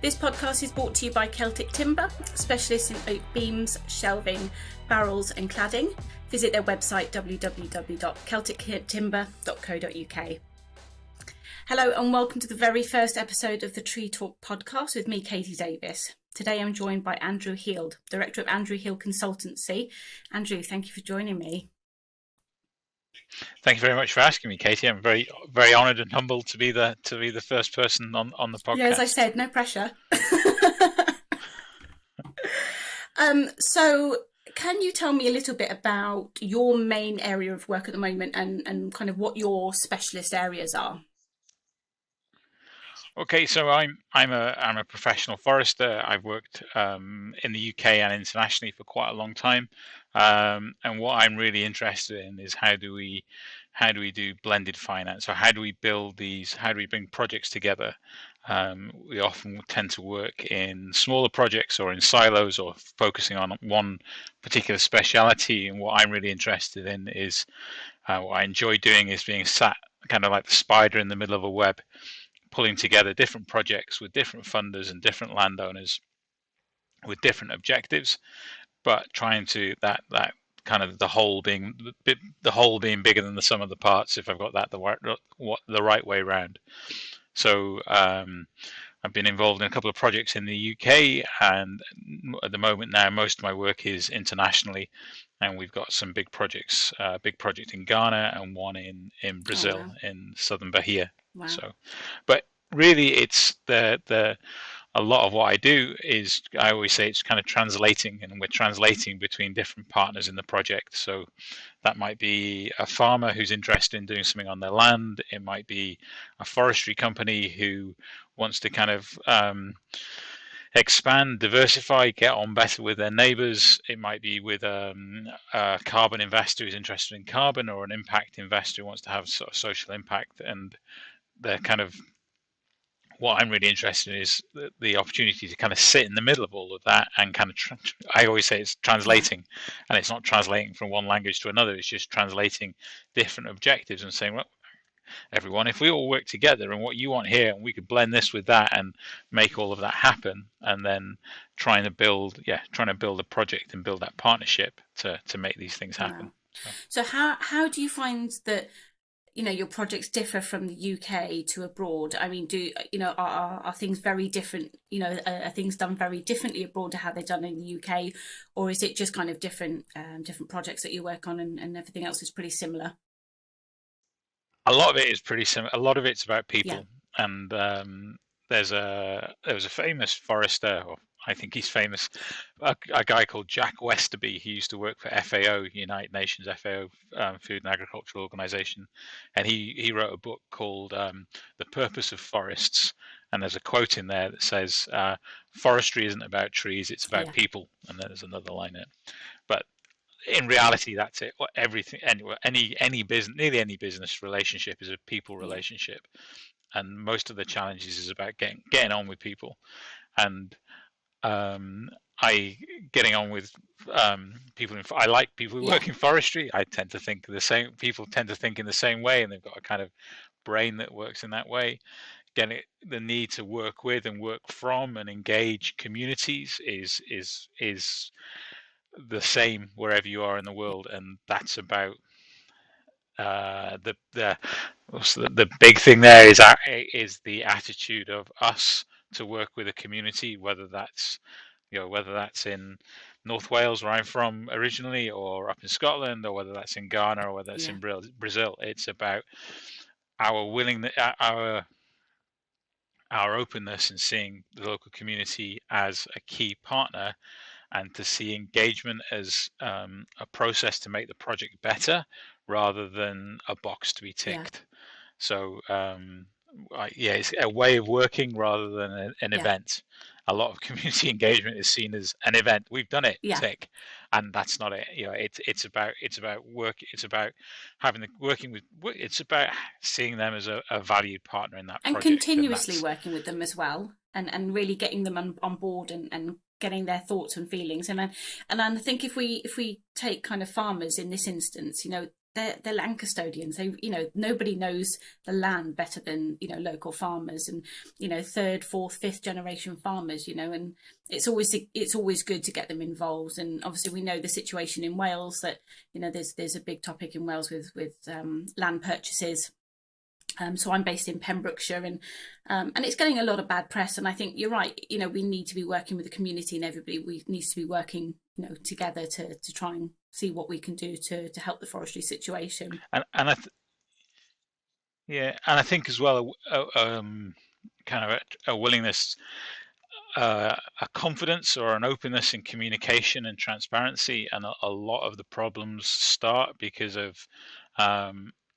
This podcast is brought to you by Celtic Timber, specialists in oak beams, shelving, barrels and cladding. Visit their website www.celtictimber.co.uk. Hello and welcome to the very first episode of the Tree Talk podcast with me, Katy Davis. Today I'm joined by Andrew Heald, Director of Andrew Heald Consultancy. Andrew, thank you for joining me. Thank you very much for asking me, Katy. I'm very, very honoured and humbled to be the first person on the podcast. Yeah, as I said, no pressure. So can you tell me a little bit about your main area of work at the moment and kind of what your specialist areas are? Okay, so I'm a professional forester. I've worked in the UK and internationally for quite a long time, and what I'm really interested in is how do we do blended finance? So how do we build these? How do we bring projects together? We often tend to work in smaller projects or in silos or focusing on one particular speciality. And what I'm really interested in is what I enjoy doing is being sat kind of like the spider in the middle of a web, pulling together different projects with different funders and different landowners with different objectives, but trying to that kind of the whole being bigger than the sum of the parts, if I've got that the right way around. So I've been involved in a couple of projects in the UK, and at the moment now most of my work is internationally, and we've got some big projects, big project in Ghana and one in Brazil. Oh, wow. In southern Bahia. Wow. So, but really it's a lot of what I do is, I always say, it's kind of translating, and we're translating between different partners in the project. So that might be a farmer who's interested in doing something on their land. It might be a forestry company who wants to kind of expand, diversify, get on better with their neighbors. It might be with a carbon investor who's interested in carbon, or an impact investor who wants to have sort of social impact. And they're kind of, what I'm really interested in is the opportunity to kind of sit in the middle of all of that and kind of, I always say it's translating, and it's not translating from one language to another. It's just translating different objectives and saying, well, everyone, if we all work together and what you want here, and we could blend this with that and make all of that happen, and then trying to build a project and build that partnership to make these things happen. Wow. So how do you find that, you know, your projects differ from the UK to abroad? I mean, are things very different? You know, are things done very differently abroad to how they're done in the UK, or is it just kind of different projects that you work on, and everything else is pretty similar? A lot of it is pretty similar. A lot of it's about people, Yeah. and there was a famous forester, or I think he's famous, a guy called Jack Westerby. He used to work for FAO, United Nations, FAO, Food and Agricultural Organization, and he wrote a book called The Purpose of Forests. And there's a quote in there that says, forestry isn't about trees, it's about people. And then there's another line in it. But in reality, that's it. Everything, any business, nearly any business relationship is a people relationship, and most of the challenges is about getting on with people. And getting on with people. I like people who work in forestry. I tend to think the same. People tend to think in the same way, and they've got a kind of brain that works in that way. Again, the need to work with and work from and engage communities is the same wherever you are in the world, and that's about the big thing there is the attitude of us to work with a community, whether that's in North Wales, where I'm from originally, or up in Scotland, or whether that's in Ghana, or whether it's in Brazil. It's about our willingness, our openness in seeing the local community as a key partner, and to see engagement as a process to make the project better rather than a box to be ticked. So it's a way of working rather than an event. A lot of community engagement is seen as an event. We've done it, tick, and that's not it. You know, it's about work. It's about it's about seeing them as a valued partner in that and project, continuously working with them as well, and really getting them on board and getting their thoughts and feelings. And I think if we take kind of farmers in this instance, they're land custodians. They, nobody knows the land better than, local farmers, and, third, fourth, fifth generation farmers, and it's always good to get them involved. And obviously we know the situation in Wales, that, there's a big topic in Wales with land purchases. So I'm based in Pembrokeshire, and it's getting a lot of bad press. And I think you're right. We need to be working with the community, and everybody. We needs to be working, together to try and see what we can do to help the forestry situation. And I think as well, kind of a willingness, a confidence or an openness in communication and transparency, and a lot of the problems start because of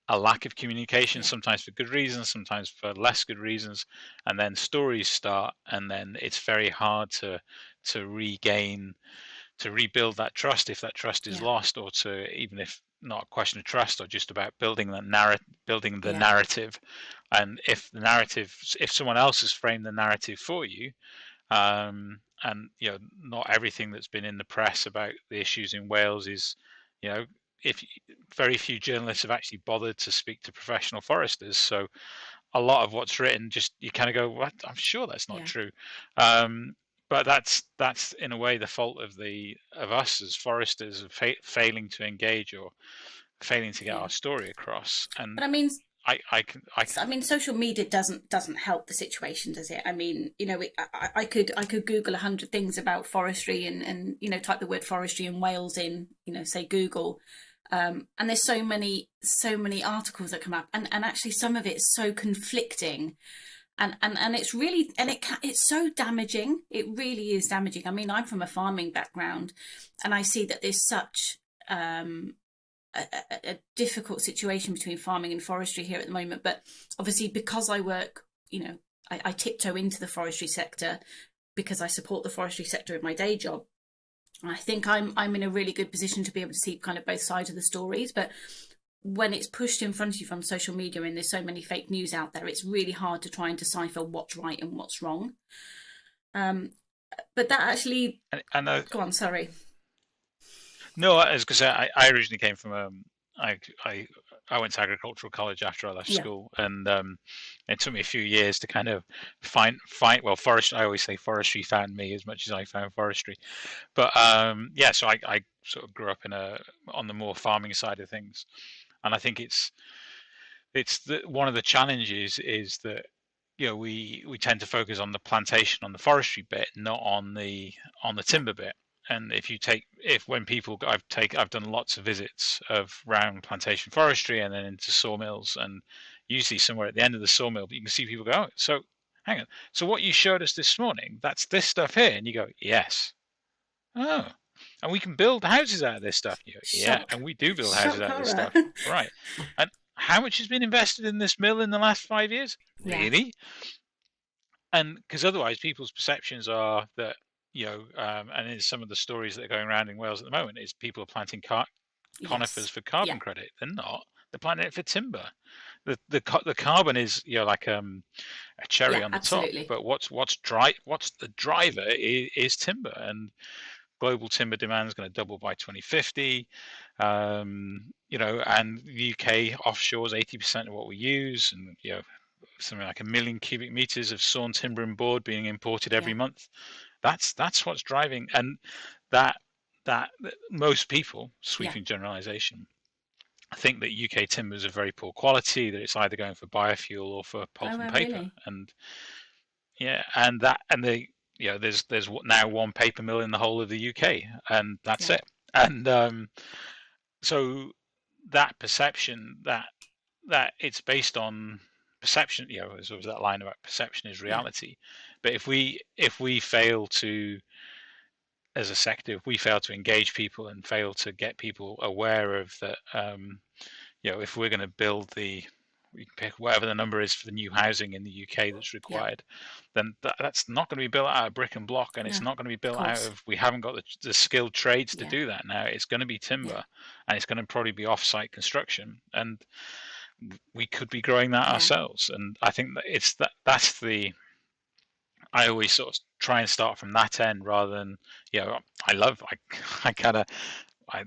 a lack of communication, Yeah. sometimes for good reasons, sometimes for less good reasons, and then stories start, and then it's very hard to rebuild that trust if that trust is Yeah. lost, or to, even if not a question of trust, or just about building the Yeah. narrative. And if someone else has framed the narrative for you, and not everything that's been in the press about the issues in Wales is, if very few journalists have actually bothered to speak to professional foresters, so a lot of what's written, just you kind of go, what? I'm sure that's not Yeah. true. But that's in a way the fault of us as foresters, of failing to engage, or failing to get Yeah. our story across. And But I mean, I can. social media doesn't help the situation, does it? I mean, I could Google 100 things about forestry, and type the word forestry in Wales in, say Google, and there's so many articles that come up, and actually some of it's so conflicting, and it's really, and it's so damaging. It really is damaging. I mean, I'm from a farming background, and I see that there's such a difficult situation between farming and forestry here at the moment. But obviously, because I work, I tiptoe into the forestry sector because I support the forestry sector in my day job. I think I'm in a really good position to be able to see kind of both sides of the stories. But when it's pushed in front of you from social media, and there's so many fake news out there, it's really hard to try and decipher what's right and what's wrong. But that actually, And go on, sorry. no, I was going to say, I originally came from I I I went to agricultural college after I left Yeah. school, and it took me a few years to kind of find well, forest. I always say forestry found me as much as I found forestry. But yeah, so I sort of grew up on the more farming side of things, and I think one of the challenges is that, we tend to focus on the plantation, on the forestry bit, not on the Yeah. timber bit. And when people, I've done lots of visits around plantation forestry and then into sawmills, and usually somewhere at the end of the sawmill you can see people go, oh, so hang on, so what you showed us this morning, that's this stuff here? And you go, yes. Oh, and we can build houses out of this stuff. You go, yeah, Shock. and we do build houses Shock out of this horror. stuff. Right. And how much has been invested in this mill in the last 5 years? Yeah. Really? And because otherwise people's perceptions are that, and in some of the stories that are going around in Wales at the moment, is people are planting conifers Yes. for Yeah. carbon credit. They're not. They're planting it for timber. The carbon is, like a cherry Yeah. on the top. Absolutely. But what's the driver is timber. And global timber demand is going to double by 2050. And the UK offshore is 80% of what we use, and something like 1 million cubic meters of sawn timber and board being imported every Yeah. month. That's what's driving, and that that most people, Yeah. sweeping generalization, think that UK timbers are very poor quality, that it's either going for biofuel or for pulp Oh, and well, paper. really? And yeah, there's now one paper mill in the whole of the UK, and that's Yeah. it. And so that perception, that it's based on perception, there's always that line about perception is Yeah. reality. But if we fail to, as a sector, if we fail to engage people and fail to get people aware of that, if we're going to build we can pick whatever the number is for the new housing in the UK that's Yeah. required, then that's not going to be built out of brick and block, and No. it's not going to be Of built out course. of, we haven't got the skilled trades to Yeah. do that now. It's going to be Yeah. timber, and it's going to probably be off-site construction, and we could be growing that Yeah. ourselves. And I think that that's I always sort of try and start from that end rather than, I love, I kind of,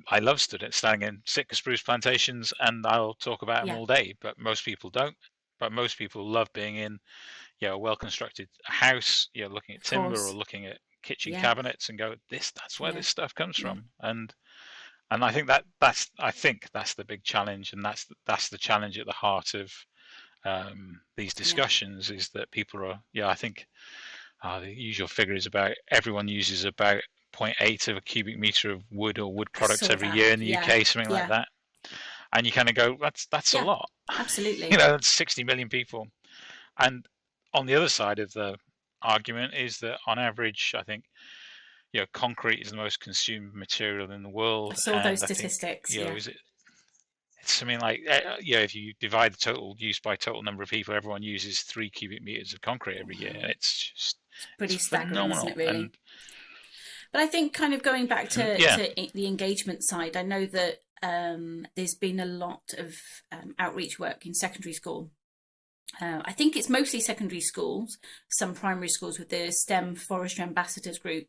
I love standing in Sitka spruce plantations, and I'll talk about them Yeah, all day, but most people don't. But most people love being in, a well-constructed house, looking at of timber or course. looking at kitchen Yeah, cabinets and go, that's where yeah, this stuff comes yeah, from. And I think that's the big challenge, and that's the challenge at the heart of these yeah. discussions, is that people are, I think the usual figure is about everyone uses about zero point 0.8 of a cubic meter of wood or wood I products saw every that. year in the Yeah, UK, something like yeah, that. And you kind of go, that's a yeah, lot. absolutely. That's 60 million people. And on the other side of the argument is that on average, I think, concrete is the most consumed material in the I world. saw those And I think, statistics. Yeah, is it, it's something like, if you divide the total use by total number of people, everyone uses 3 cubic meters of concrete every year. And wow, it's it's pretty staggering, isn't it? phenomenal. Really. But I think, kind of going back Yeah, to the engagement side, I know that there's been a lot of outreach work in secondary school. I think it's mostly secondary schools, some primary schools with the STEM Forestry Ambassadors group.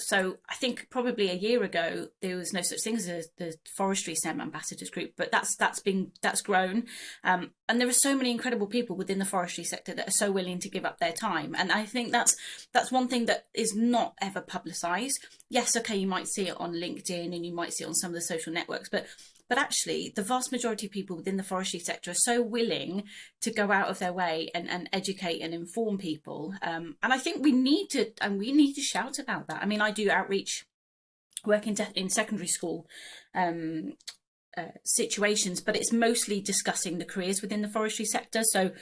So I think probably a year ago there was no such thing as the Forestry STEM Ambassadors group, but that's grown, and there are so many incredible people within the forestry sector that are so willing to give up their time, and I think that's one thing that is not ever publicised. Yes, okay, you might see it on LinkedIn and you might see it on some of the social networks, but actually, the vast majority of people within the forestry sector are so willing to go out of their way and educate and inform people. And I think we need to shout about that. I mean, I do outreach work in secondary school situations, but it's mostly discussing the careers within the forestry sector. So,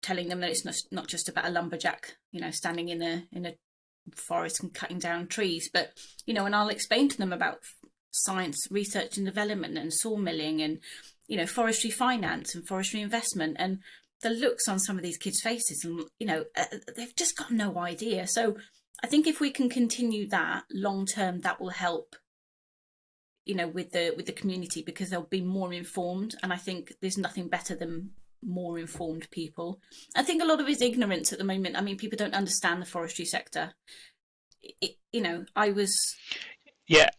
telling them that it's not just about a lumberjack, standing in a forest and cutting down trees, but and I'll explain to them about science, research and development, and sawmilling, and forestry finance and forestry investment, and the looks on some of these kids' faces, and they've just got no idea. So I think if we can continue that long term, that will help with the community, because they'll be more informed, and I think there's nothing better than more informed people. I think a lot of it's ignorance at the moment. I mean, people don't understand the forestry sector. I was yeah.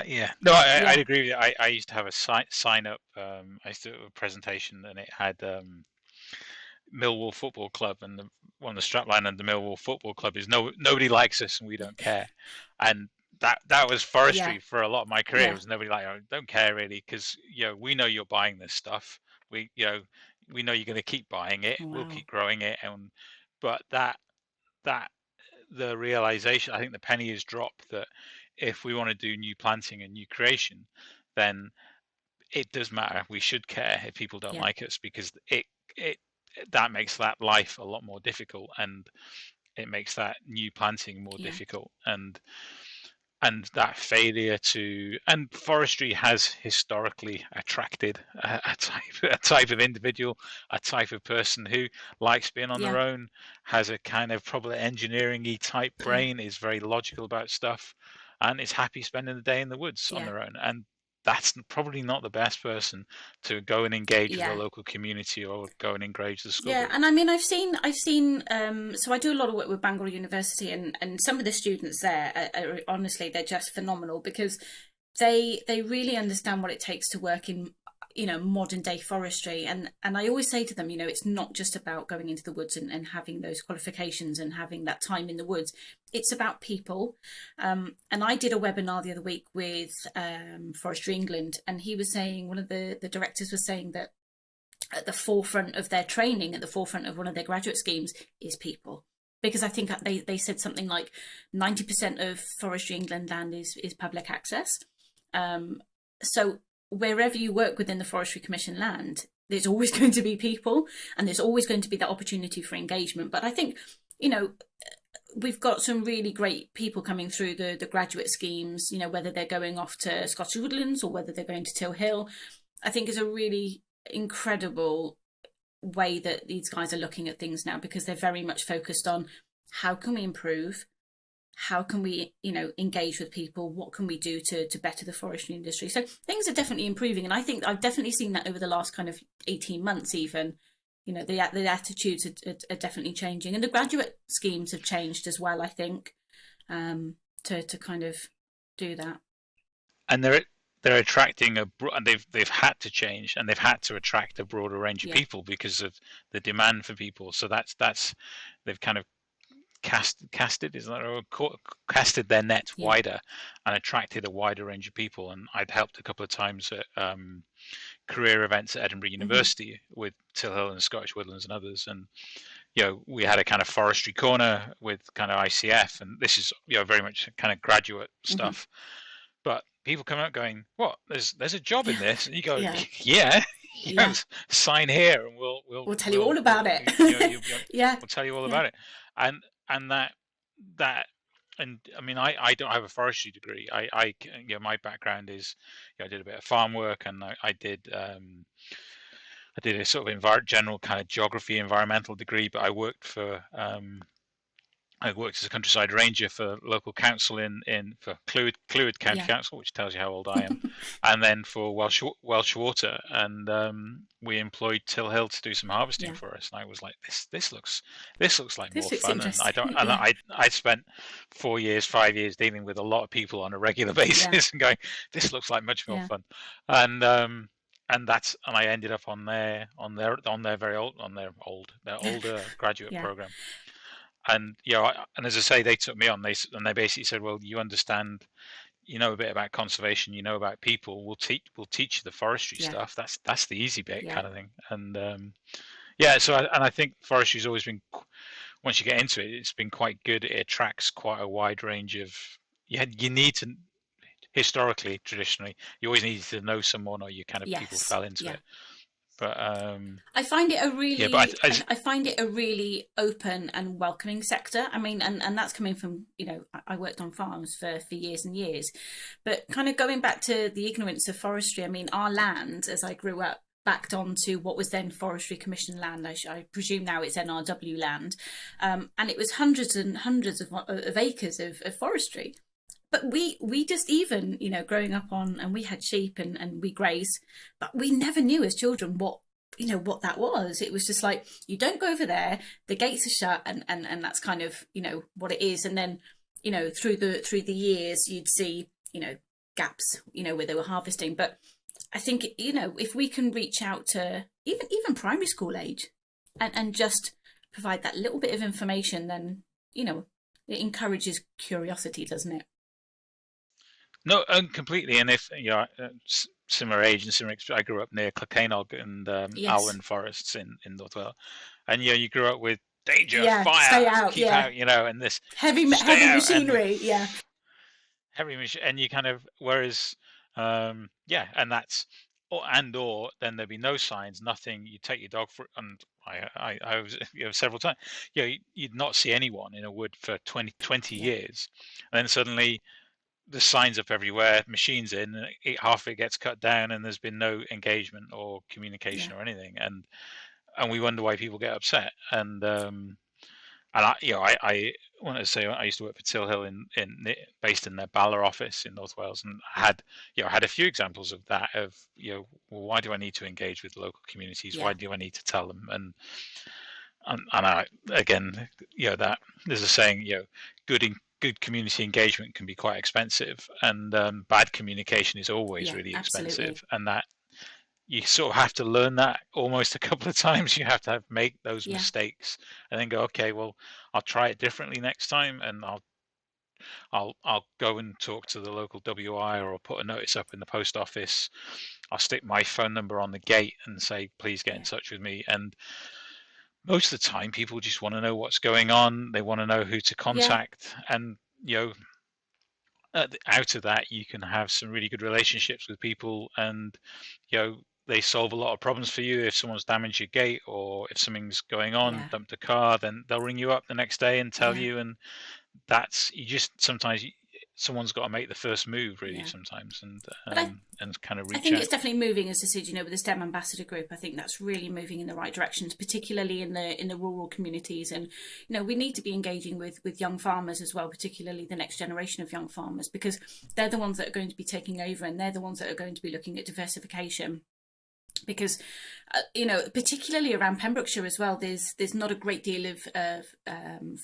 Yeah, no, I'd yeah, agree with you. I used to have a sign up. I used to do a presentation, and it had Millwall Football Club, and one of the strapline of the Millwall Football Club is nobody likes us and we don't care. And that was yeah, forestry for a lot of my career. It yeah. was nobody like, oh, don't care really, because we know you're buying this stuff. We know you're going to keep buying it. We'll Wow. keep growing it. But that the realization, I think the penny is dropped, that if we want to do new planting and new creation, then it does matter. We should care if people don't Yeah, like us, because it that makes that life a lot more difficult, and it makes that new planting more yeah, difficult, and that failure to, and forestry has historically attracted a type of individual, a type of person who likes being on yeah, their own, has a kind of probably engineering-y type yeah, brain, is very logical about stuff, and is happy spending the day in the woods on yeah, their own. And that's probably not the best person to go and engage with a yeah. local community or go and engage the school Yeah, group. and I mean, I've seen. So I do a lot of work with Bangor University, and some of the students there are honestly, they're just phenomenal, because they really understand what it takes to work in modern day forestry, and I always say to them, it's not just about going into the woods and having those qualifications and having that time in the woods. It's about people. And I did a webinar the other week with Forestry England, and he was saying, one of the directors was saying that at the forefront of their training, at the forefront of one of their graduate schemes, is people. Because I think they said something like 90% of Forestry England land is public access. So wherever you work within the Forestry Commission land, there's always going to be people, and there's always going to be that opportunity for engagement. But I think, we've got some really great people coming through the graduate schemes, whether they're going off to Scottish Woodlands or whether they're going to Till Hill. I think is a really incredible way that these guys are looking at things now, because they're very much focused on how can we improve, how can we engage with people, what can we do to better the forestry industry. So things are definitely improving, and I think I've definitely seen that over the last kind of 18 months even. the attitudes are definitely changing, and the graduate schemes have changed as well, I think, to kind of do that. And they're attracting and they've had to change, and they've had to attract a broader range of Yeah. people because of the demand for people. So that's they've kind of casted their net Yeah. wider and attracted a wider range of people. And I'd helped a couple of times at career events at Edinburgh University with Till Hill and Scottish Woodlands and others, and we had a kind of forestry corner with kind of ICF, and this is very much kind of graduate stuff. But people come out going, "What? There's a job in this," and you go, "Yeah, sign here, and we'll tell you all about it." Yeah, we'll tell you all about it. And that and I mean, I don't have a forestry degree. I my background is, I did a bit of farm work, and I did a sort of general kind of geography, environmental degree. But I worked as a countryside ranger for local council for Clwyd County Council, which tells you how old I am, and then for Welsh Water, and we employed Till Hill to do some harvesting for us. And I was like, this looks like more fun. And I spent 4 years, 5 years dealing with a lot of people on a regular basis and going, this looks like much more fun. And I ended up on their older graduate program. And and as I say, they took me on. They basically said, "Well, you understand, a bit about conservation, about people. We'll teach you the forestry stuff. That's the easy bit, kind of thing." And so I think forestry's always been, once you get into it, it's been quite good. It attracts quite a wide range of. You need to, historically, traditionally, you always needed to know someone, or you kind of people fell into it. But I find it I find it a really open and welcoming sector. I mean, and that's coming from, I worked on farms for years and years, but kind of going back to the ignorance of forestry. I mean, our land, as I grew up, backed onto what was then Forestry Commission land. I presume now it's NRW land, and it was hundreds and hundreds of acres of forestry. But we just even, growing up and we had sheep and we grazed, but we never knew as children what that was. It was just like, you don't go over there, the gates are shut, and that's kind of, what it is. And then, through the years, you'd see, gaps, where they were harvesting. But I think, if we can reach out to even primary school age and just provide that little bit of information, then, it encourages curiosity, doesn't it? No, completely. And if similar age and similar, I grew up near Clocanog and Alwyn forests in North Wales, and you grew up with danger, fire, stay out, keep out, and this heavy machinery, heavy machine, and you kind of and that's or then there'd be no signs, nothing. You take your dog for, and I was several times, you'd not see anyone in a wood for 20 years, and then suddenly the signs up everywhere, machines in, half of it gets cut down, and there's been no engagement or communication or anything, and we wonder why people get upset. And I want to say, I used to work for Till Hill based in their Bala office in North Wales, and I had a few examples of that. Of well, why do I need to engage with local communities? Why do I need to tell them? And I, again, that there's a saying, good community engagement can be quite expensive, and bad communication is always really expensive. And that you sort of have to learn that almost a couple of times. You have to make those mistakes and then go, okay, well, I'll try it differently next time, and I'll go and talk to the local WI, or I'll put a notice up in the post office. I'll stick my phone number on the gate and say, please get in touch with me. And most of the time, people just want to know what's going on. They want to know who to contact, and out of that, you can have some really good relationships with people, and they solve a lot of problems for you. If someone's damaged your gate, or if something's going on, dumped a car, then they'll ring you up the next day and tell you. And that's, sometimes someone's got to make the first move, really, sometimes, and kind of reach out. I think it's definitely moving, as I said, with the STEM Ambassador Group. I think that's really moving in the right directions, particularly in the rural communities. And we need to be engaging with young farmers as well, particularly the next generation of young farmers, because they're the ones that are going to be taking over, and they're the ones that are going to be looking at diversification. because particularly around Pembrokeshire as well, there's not a great deal of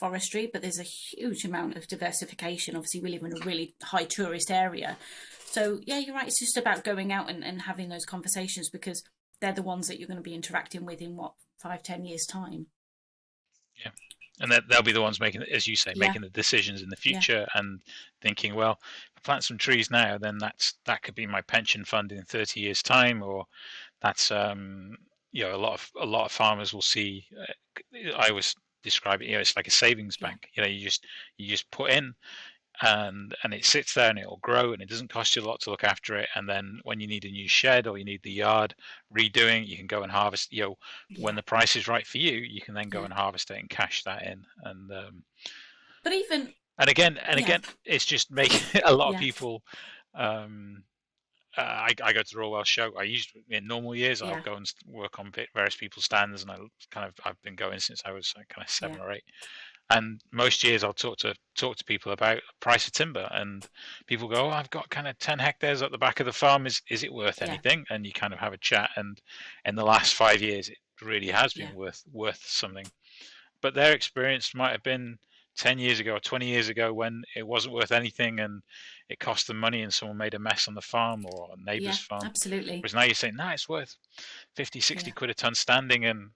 forestry, but there's a huge amount of diversification. Obviously, we live in a really high tourist area, so yeah, you're right. It's just about going out and having those conversations, because they're the ones that you're going to be interacting with in what, 5-10 years time. Yeah. And they'll be the ones making, as you say, Yeah, making the decisions in the yeah, future and thinking, well, if I plant some trees now, then that could be my pension fund in 30 years' time, or that's a lot of farmers will see. I always describe it, it's like a savings yeah, bank. You just put in, and it sits there and it will grow, and it doesn't cost you a lot to look after it. And then when you need a new shed or you need the yard redoing, you can go and harvest. When yeah, the price is right for you, you can then go yeah. and harvest it and cash that in. But even, yeah, And again, it's just making a lot of yeah, people. Um, I go to the Royal Welsh Show. In normal years, I'll yeah, go and work on various people's stands, and I've been going since I was kind of yeah, 7 or 8. And most years I'll talk to people about price of timber, and people go, "Oh, I've got kind of 10 hectares at the back of the farm. Is it worth yeah, anything?" And you kind of have a chat, and in the last 5 years, it really has yeah, been worth something. But their experience might have been 10 years ago or 20 years ago, when it wasn't worth anything and it cost them money, and someone made a mess on the farm or a neighbour's yeah, farm. absolutely. Whereas now you're saying, "No, it's worth 50, 60 Yeah, quid a ton standing," and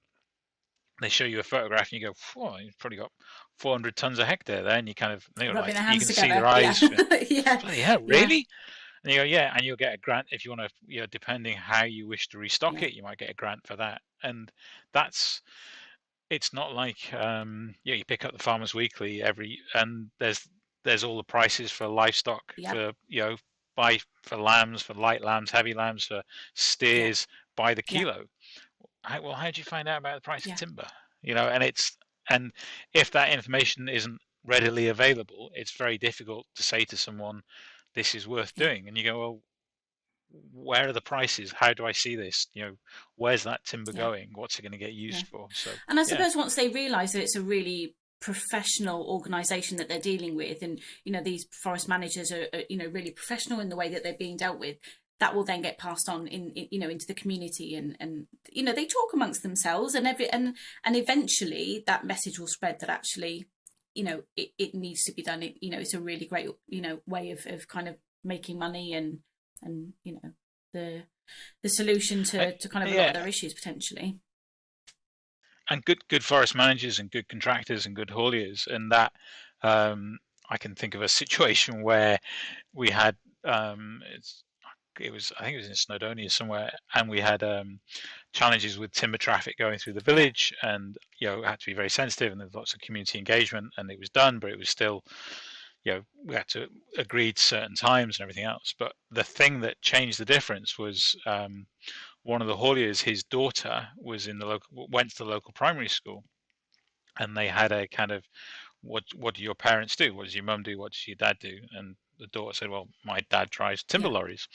they show you a photograph and you go, "Whoa, you've probably got 400 tons a hectare there," and rubbing their you hands can see their together. Yeah, eyes. yeah, Bloody hell, yeah, really? And you go, "Yeah," and you'll get a grant if you want to, depending how you wish to restock yeah, it, you might get a grant for that. And that's it's not like, you pick up the Farmers Weekly and there's all the prices for livestock, yeah, for buy for lambs, for light lambs, heavy lambs, for yeah, steers by the yeah, kilo. How do you find out about the price of yeah, timber? And if that information isn't readily available, it's very difficult to say to someone, "This is worth yeah, doing." And you go, "Well, where are the prices? How do I see this? Where's that timber yeah, going? What's it going to get yeah. used for?" So And I yeah, suppose once they realise that it's a really professional organisation that they're dealing with, and these forest managers are really professional in the way that they're being dealt with, that will then get passed on into the community, and they talk amongst themselves, and eventually that message will spread that actually it needs to be done. It's a really great way of kind of making money, and the solution I, to kind of a lot of yeah, their issues potentially. and good forest managers and good contractors and good hauliers, and that um, I can think of a situation where we had it was I think it was in Snowdonia somewhere, and we had challenges with timber traffic going through the Yeah, village, and it had to be very sensitive, and there's lots of community engagement, and it was done, but it was still we had to agree to certain times and everything else. But the thing that changed the difference was one of the hauliers, his daughter went to the local primary school, and they had a kind of, what do your parents do? What does your mum do? What does your dad do? And the daughter said, "Well, my dad drives timber yeah. lorries."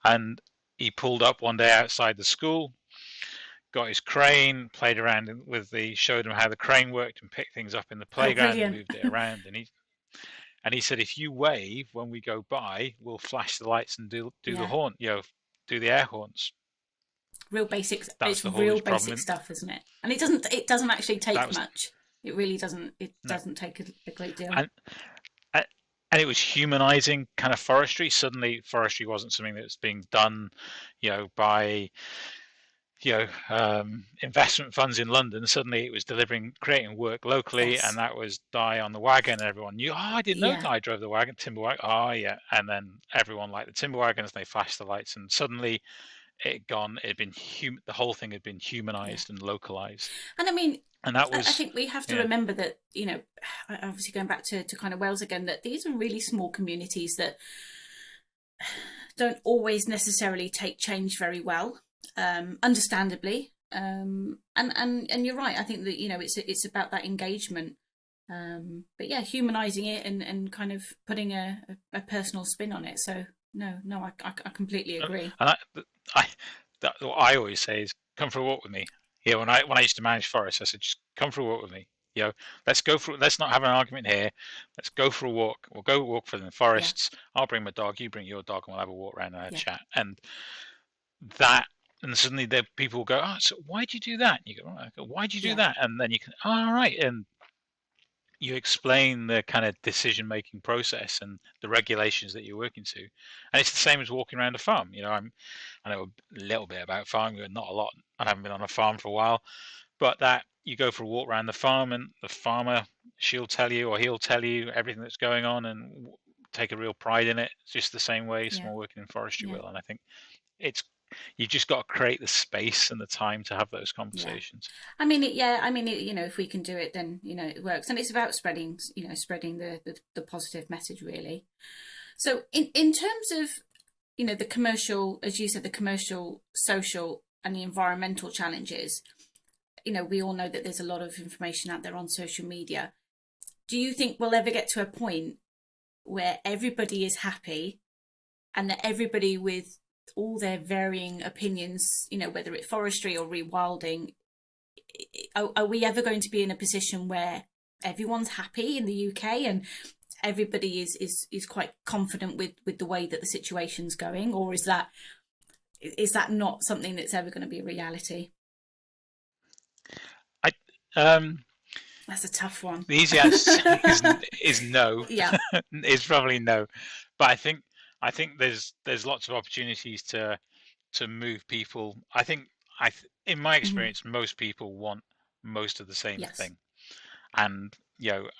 And he pulled up one day outside the school, got his crane, played around showed him how the crane worked, and picked things up in the Oh, playground and brilliant. moved it around. And he said, "If you wave when we go by, we'll flash the lights and do the Yeah, horn, do the air horns." real basics. That was It's the real haulage problem. basic stuff, isn't it? And it doesn't actually That take was much. It really doesn't. It no, doesn't take a great deal. and and it was humanizing kind of forestry. Suddenly, forestry wasn't something that's being done, by investment funds in London. Suddenly, it was creating work locally, and Yes. that was die on the wagon. And everyone knew, "Oh, I didn't know Yeah. that I drove the wagon, timber wagon." Oh, yeah, and then everyone liked the timber wagons. They flashed the lights, and suddenly the whole thing had been Yeah. humanized and localized, And I mean, and that I was think we have to yeah, remember that obviously going back to kind of Wales again, that these are really small communities that don't always necessarily take change very well, understandably. And you're right. I think that it's about that engagement. But yeah, humanizing it, and kind of putting a personal spin on it. So no, I completely and agree. I what I always say is, "Come for a walk with me." When I used to manage forests, I said, "Just come for a walk with me. Let's not have an argument here. Let's go for a walk. We'll go walk for the Yeah, forests. I'll bring my dog, you bring your dog, and we'll have a walk around and have a yeah, chat." And that and suddenly there people will go, oh, so why do you do that? And you go, oh, why do you do Yeah. that? And then you can, oh, all right, and you explain the kind of decision making process and the regulations that you're working to, and it's the same as walking around a farm. I know a little bit about farming, but not a lot. I haven't been on a farm for a while, but that you go for a walk around the farm, and the farmer, she'll tell you or he'll tell you everything that's going on, and take a real pride in it. It's just the same way Yeah. someone working in forestry Yeah. will. And I think it's you've just got to create the space and the time to have those Yeah. conversations. If we can do it, then it works, and it's about spreading the positive message, really. So in terms of the commercial, as you said, the commercial, social, and the environmental challenges, we all know that there's a lot of information out there on social media. Do you think we'll ever get to a point where everybody is happy, and that everybody with all their varying opinions, whether it's forestry or rewilding, are we ever going to be in a position where everyone's happy in the UK and everybody is quite confident with the way that the situation's going, or is that not something that's ever going to be a reality? I That's a tough one. The easy answer is no. Yeah. Is probably no, but I think there's lots of opportunities to move people. I think in my Mm-hmm. experience, most people want most of the same Yes. thing, and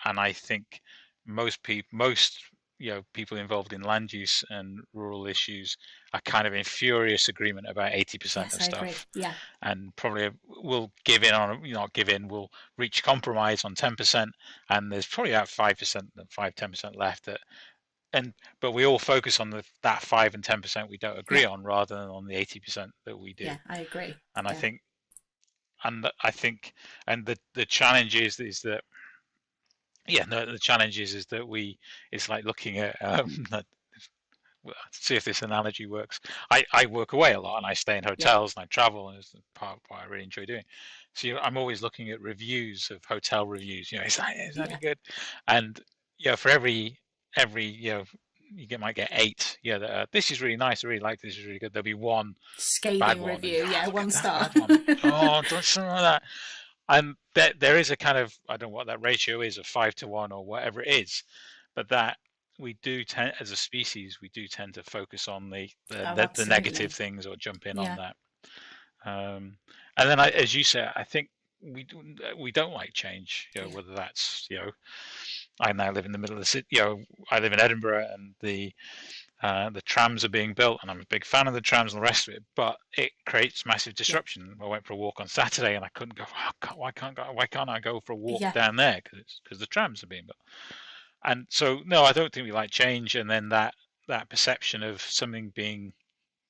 and I think most people involved in land use and rural issues are kind of in furious agreement about 80% Yes, of I agree. stuff, Yeah. and probably will give in on, not give in, will reach compromise on 10%, and there's probably about 5%, 5-10% left but we all focus on that 5 and 10% we don't agree Yeah. on, rather than on the 80% that we do. Yeah, I agree. And I Yeah. think, and the challenge is that, yeah, no, the challenge is that it's like looking at, see if this analogy works. I work away a lot, and I stay in Yeah. hotels, and I travel, and it's part of what I really enjoy doing. So I'm always looking at reviews of hotel reviews. Is that Yeah. good? And for every might get 8. This is really nice. I really like this. Is really good. There'll be one bad Scathing one, and review. oh, Yeah, look one at that star. bad one. Oh, don't something like that. And there is a kind of, I don't know what that ratio is, of 5-1 or whatever it is, but that we do tend, as a species, we do tend to focus on Oh, the negative absolutely. things, or jump in on Yeah. that. And then, as you say, I think we don't like change. Yeah. Whether that's I now live in the middle of the city. I live in Edinburgh, and the trams are being built, and I'm a big fan of the trams and the rest of it, but it creates massive Yeah. disruption. I went for a walk on Saturday, and I couldn't go. Oh, why can't I go for a walk Yeah. down there? Because the trams are being built. And so, no, I don't think we like change. And then that perception of something being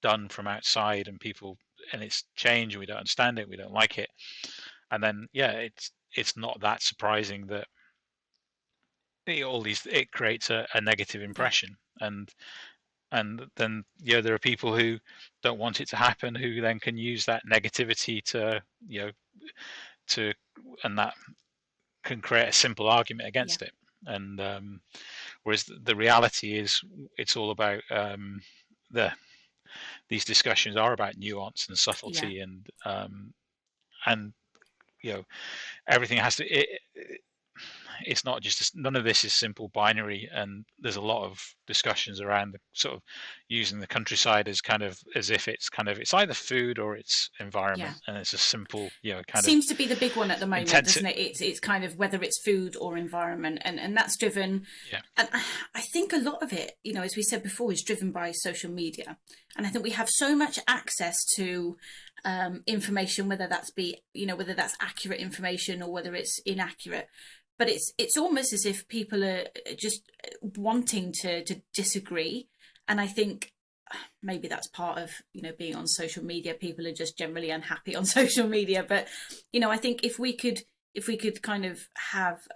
done from outside, and people, and it's change, and we don't understand it, we don't like it. And then, yeah, it's not that surprising that it creates a negative Yeah. impression. And then there are people who don't want it to happen, who then can use that negativity to and that can create a simple argument Yeah. against it. And whereas the reality is, it's all about the these discussions are about nuance and Yeah. subtlety, and everything has to it's not just none of this is simple binary, and there's a lot of discussions around the sort of using the countryside as if it's either food or it's Yeah. environment, and it's a simple kind of Seems to be the big one at the moment, intensive. doesn't it? It's kind of whether it's food or environment, and that's driven. Yeah. And I think a lot of it, as we said before, is driven by social media, and I think we have so much access to information, whether whether that's accurate information or whether it's inaccurate. But it's almost as if people are just wanting to disagree, and I think maybe that's part of being on social media. People are just generally unhappy on social media, but I think if we could kind of have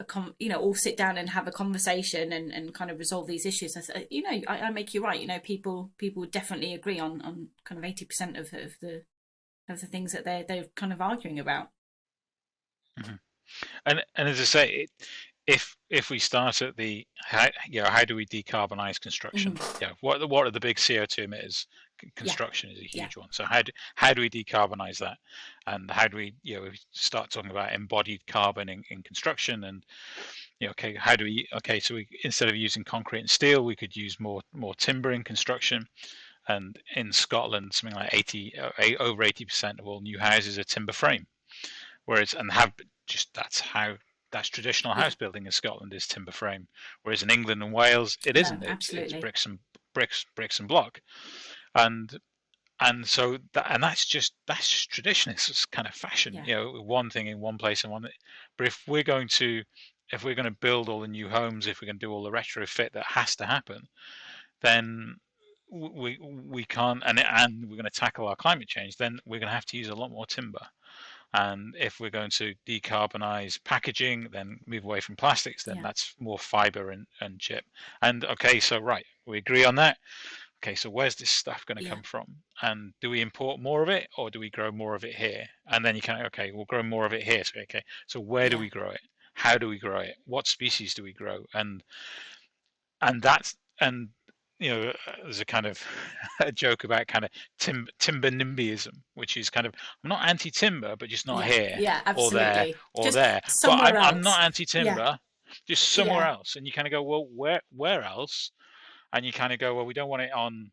all sit down and have a conversation and kind of resolve these issues, I make you right. People definitely agree on kind of 80% of the things that they're kind of arguing about. Mm-hmm. And as I say, if we start at how do we decarbonize construction? Mm-hmm. What are the big CO2 emitters? Yeah. construction is a Yeah. huge one. So how do we decarbonize that, and how do we we start talking about embodied carbon in construction, and okay, how do we so we, instead of using concrete and steel, we could use more timber in construction. And in Scotland, something like over 80% of all new houses are timber frame, whereas and have just that's traditional Yeah. house building in Scotland is timber frame, whereas in England and Wales it No, isn't. It's absolutely. bricks and block, and so that's just tradition. It's just kind of fashion, Yeah. one thing in one place and one. But if we're going to build all the new homes, if we're going to do all the retrofit that has to happen, then we can't, and we're going to tackle our climate change, then we're going to have to use a lot more timber. And if we're going to decarbonize packaging, then move away from plastics, then Yeah. that's more fiber and chip. And okay, so right, we agree on that. Okay, so where's this stuff going to Yeah. come from? And do we import more of it, or do we grow more of it here? And then you can, okay, we'll grow more of it here. So okay, so where do Yeah. we grow it? How do we grow it? What species do we grow? And that's and there's a kind of a joke about kind of timber nimbyism, which is kind of, I'm not anti-timber, but just not Yeah. here Yeah. or there Absolutely. or Just there. But somewhere I'm else. not Yeah. anti-timber, just somewhere Yeah. else. And you kind of go, well, where else? And you kind of go, well, we don't want it on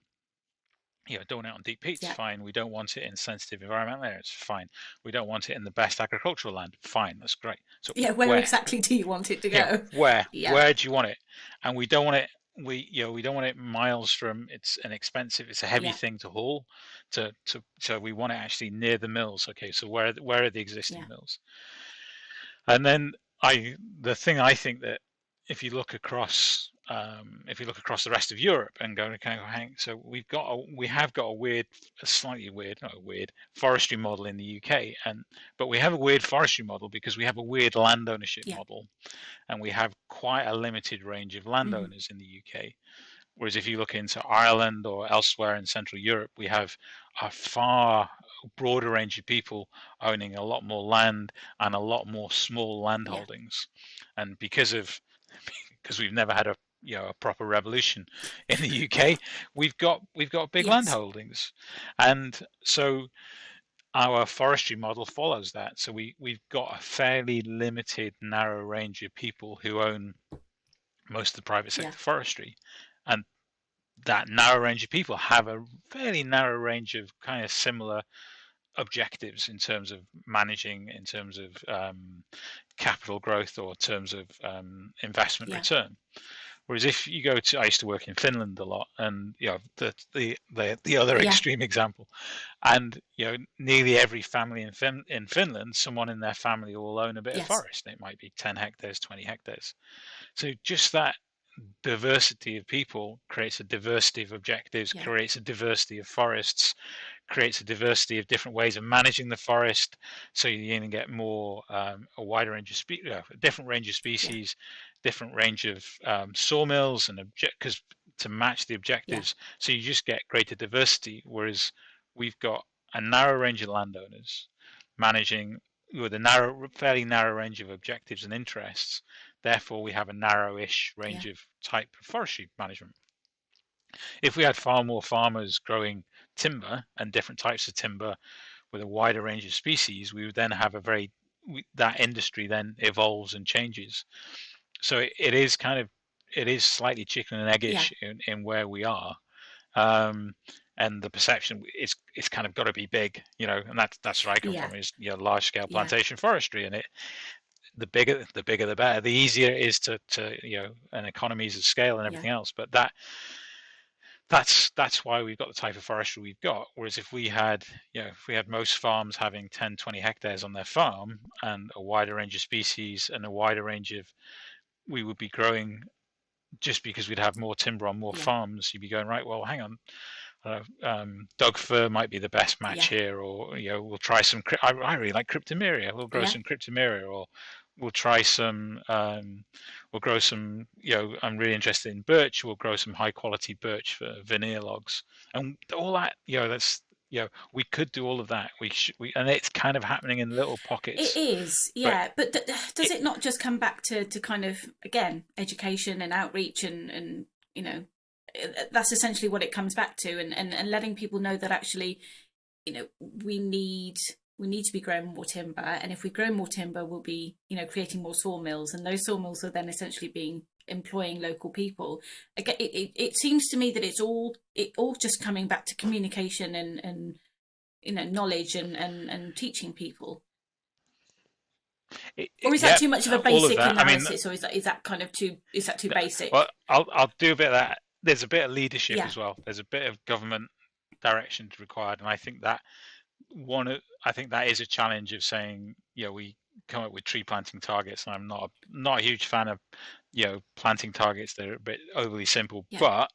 don't want it on deep peats, Yeah. fine. We don't want it in sensitive environmental areas, fine. We don't want it in the best agricultural land, fine. That's great. So Yeah. Where where? exactly do you want it to go? Where Yeah. where do you want it? And we don't want it. We don't want it miles from. It's a heavy Yeah. thing to haul. So we want it actually near the mills. Okay, so where are the existing Yeah. mills? And then the thing I think that if you look across the rest of Europe and go, okay, hang, so we have got a slightly weird, not a weird forestry model in the UK, but we have a weird forestry model because we have a weird land ownership Yeah. model, and we have quite a limited range of Mm. landowners in the UK. Whereas if you look into Ireland or elsewhere in Central Europe, we have a far broader range of people owning a lot more land and a lot more small land Yeah. holdings. And because we've never had a proper revolution in the UK, we've got big land Yes. holdings, and so our forestry model follows that. So we've got a fairly limited, narrow range of people who own most of the private Yeah. sector forestry, and that narrow range of people have a fairly narrow range of kind of similar objectives in terms of managing, in terms of capital growth, or in terms of investment Yeah. return. Whereas if you go to, I used to work in Finland a lot, and the other Yeah. extreme example, and nearly every family in Finland, someone in their family will own a bit of Yes. forest. It might be 10 hectares, 20 hectares. So just that diversity of people creates a diversity of objectives, Yeah. creates a diversity of forests, creates a diversity of different ways of managing the forest. So you're going to get more a wider range of a different range of Yeah. species, different range of sawmills and because to match the Yeah. objectives. So you just get greater diversity. Whereas we've got a narrow range of landowners managing with a fairly narrow range of objectives and interests. Therefore, we have a narrow-ish Yeah. range of type of forestry management. If we had far more farmers growing timber and different types of timber with a wider range of species, we would then have that industry then evolves and changes. So it is slightly chicken and Yeah. eggish in where we are. And the perception it's kind of got to be big, and that's where I come Yeah. from, is large scale Yeah. plantation forestry, and the bigger the better. The easier it is to and economies of scale and Yeah. everything else. But that's why we've got the type of forestry we've got. Whereas if we had most farms having 10, 20 hectares on their farm and a wider range of species and a wider range of, we would be growing, just because we'd have more timber on more Yeah. farms, you'd be going, right, well, hang on, Doug fir might be the best match Yeah. here, or we'll try some. I really like cryptomeria. We'll grow Yeah. some cryptomeria, or we'll try some. We'll grow some. I'm really interested in birch. We'll grow some high quality birch for veneer logs, and all that. That's we could do all of that. And it's kind of happening in little It pockets, is, but yeah. But does it, it not just come back to kind of, again, education and outreach and that's essentially what it comes back to, and letting people know that actually, we need to be growing more timber, and if we grow more timber, we'll be, creating more sawmills, and those sawmills are then essentially being employing local people. Again, it seems to me that it all just coming back to communication and knowledge and teaching people. Or is that Yeah, too much of a all of basic that. I mean, analysis, or is that kind of is that too well, basic? I'll do a bit of that. There's a bit of leadership Yeah, as well. There's a bit of government direction required, and I think that is a challenge of saying, we come up with tree planting targets, and I'm not a huge fan of, planting targets that are a bit overly simple. yeah, But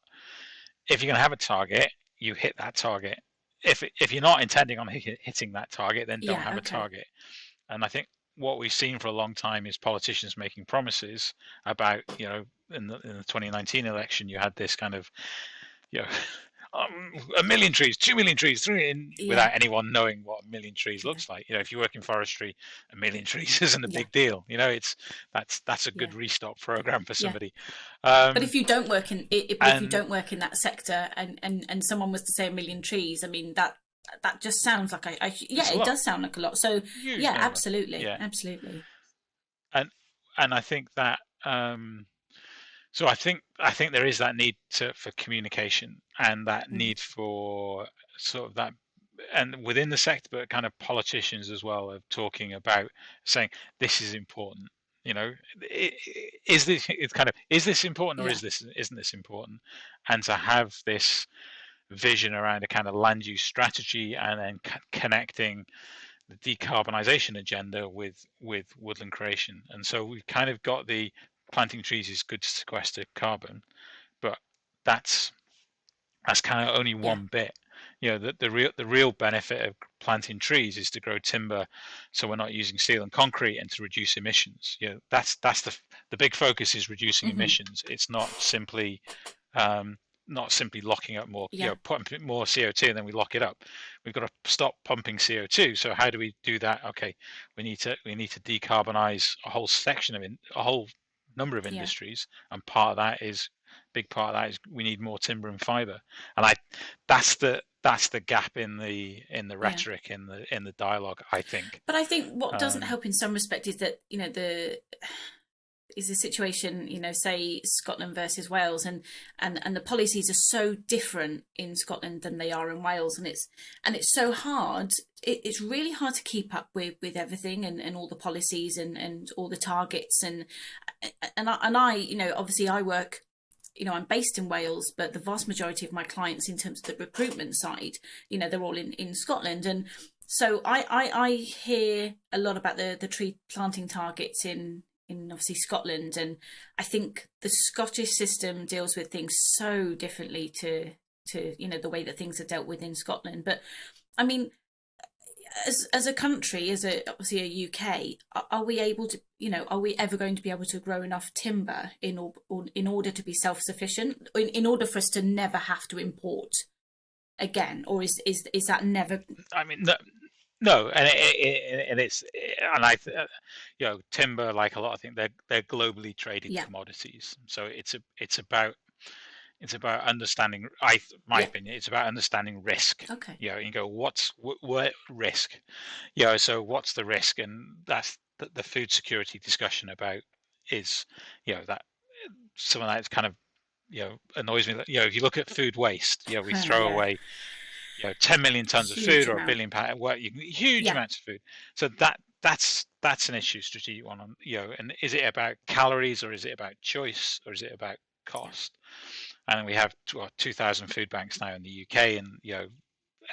if you're going to have a target, you hit that target. If you're not intending on hitting that target, then don't yeah. have a Okay. target. And I think what we've seen for a long time is politicians making promises about, in the 2019 election, you had this kind of, you know, 1 million trees, 2 million trees, Yeah, without anyone knowing what 1 million trees yeah, looks like. If you work in forestry, 1 million trees isn't a yeah, big deal. That's a yeah, good restock program for yeah. somebody. But Um, if you don't work in it, but if you and don't work in that sector, and someone was to say 1 million trees, I mean that just sounds like yeah, it's a it lot, does sound like a lot. So huge yeah, number. absolutely, Yeah, absolutely. and I think that. So I think there is that need for communication, and that Mm. need for sort of that, and within the sector, but kind of politicians as well, of talking about saying this is important. You know, is this, it's kind of, is this important, or Yeah, isn't this important? And to have this vision around a kind of land use strategy, and then connecting the decarbonisation agenda with woodland creation. And so we've kind of got the planting trees is good to sequester carbon, but that's kind of only yeah, one bit. The real benefit of planting trees is to grow timber, so we're not using steel and concrete, and to reduce emissions. That's the big focus, is reducing hmm, emissions. It's um, not simply locking up more, yeah, pumping more CO2 and then we lock it up. We've got to stop pumping CO2. So how do we do that? Okay, we need to decarbonize a whole section of a whole number of yeah, industries, and big part of that is we need more timber and fiber. And that's the gap in the yeah. rhetoric, in the dialogue, I think. But I think what doesn't Um, help in some respect is that the situation, say Scotland versus Wales, and the policies are so different in Scotland than they are in Wales, and it's so hard. It's really hard to keep up with everything, and all the policies, and all the targets, and I obviously I work. I'm based in Wales, but the vast majority of my clients, in terms of the recruitment side, they're all in Scotland, and so I hear a lot about the tree planting targets in obviously Scotland, and I think the Scottish system deals with things so differently to the way that things are dealt with in Scotland. But I mean, as a country, obviously a UK, are we able to, are we ever going to be able to grow enough timber in order to be self-sufficient, in order for us to never have to import again, or is that never? I mean, no, no, and timber, like a lot of things, they're globally traded Yeah, commodities. So it's about understanding. My yeah, opinion, it's about understanding risk. okay, You go, what risk? So what's the risk? And that's the food security discussion about, is, that some of that kind of, annoys me. If you look at food waste, we throw yeah, away 10 million tons of huge food, or a amount, billion pound, huge yeah, amounts of food. So that's an issue, strategic one. And is it about calories, or is it about choice, or is it about yeah, cost? And we have 2,000 food banks now in the UK, and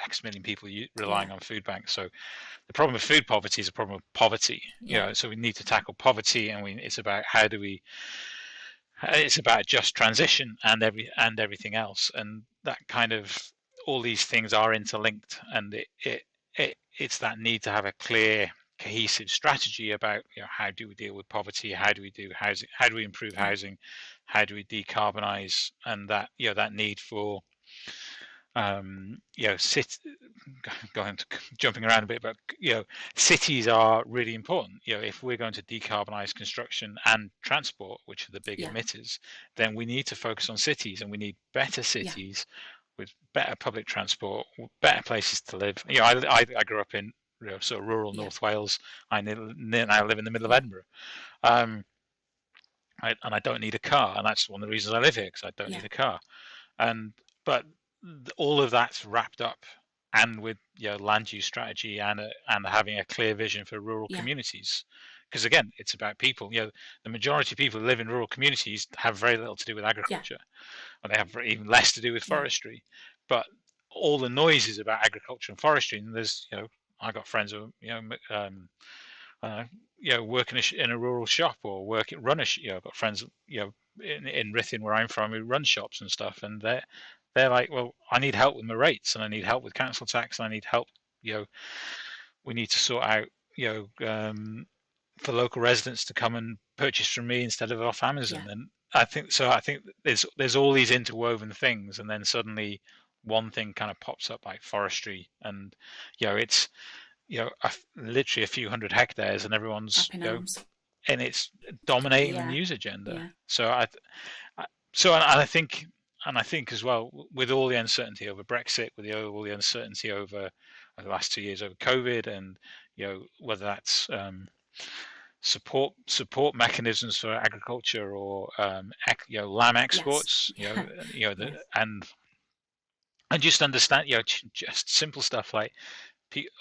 X million people yeah, relying on food banks. So the problem of food poverty is a problem of poverty. yeah, So we need to tackle poverty, and it's about how do we. It's about just transition, and everything else, and that kind of, all these things are interlinked, and it's that need to have a clear, cohesive strategy about, how do we deal with poverty, how do we do housing, how do we improve yeah, housing, how do we decarbonize, and that, that need for you know, going to jumping around a bit, but you know, cities are really important. You know, if we're going to decarbonize construction and transport, which are the big Yeah. emitters, then we need to focus on cities, and we need better Yeah. cities with better public transport, better places to live. You know, I grew up in, you know, sort of rural Yeah. North Wales. I now live in the middle of Yeah. Edinburgh. Um, and I don't need a car, and that's one of the reasons I live here, because I don't Yeah. need a car. And but all of that's wrapped up, and with, you know, land use strategy and having a clear vision for rural Yeah. communities, because again, it's about people. You know, the majority of people who live in rural communities have very little to do with Yeah. agriculture, and they have even less to do with Yeah. forestry. But all the noise is about agriculture and forestry, and there's, you know, I got friends who, you know, uh, you know, work in a rural shop, or run a you know, I've got friends, you know, in Ruthin where I'm from, who run shops and stuff, and they're like, well, I need help with my rates, and I need help with council tax, and I need help. You know, we need to sort out, you know, for local residents to come and purchase from me instead of off Yeah. Amazon. And I think so. I think there's all these interwoven things, and then suddenly one thing kind of pops up, like forestry, and you know, it's, you know, literally a few hundred hectares, and everyone's, Up in you know, arms. and it's dominating the Yeah. news agenda. Yeah. So so, and I think as well, with all the uncertainty over Brexit, with all the uncertainty over the last 2 years over COVID, and you know, whether that's support mechanisms for agriculture, or you know, lamb Yes. exports, Yeah. you know, Yes. and just understand, you know, just simple stuff like,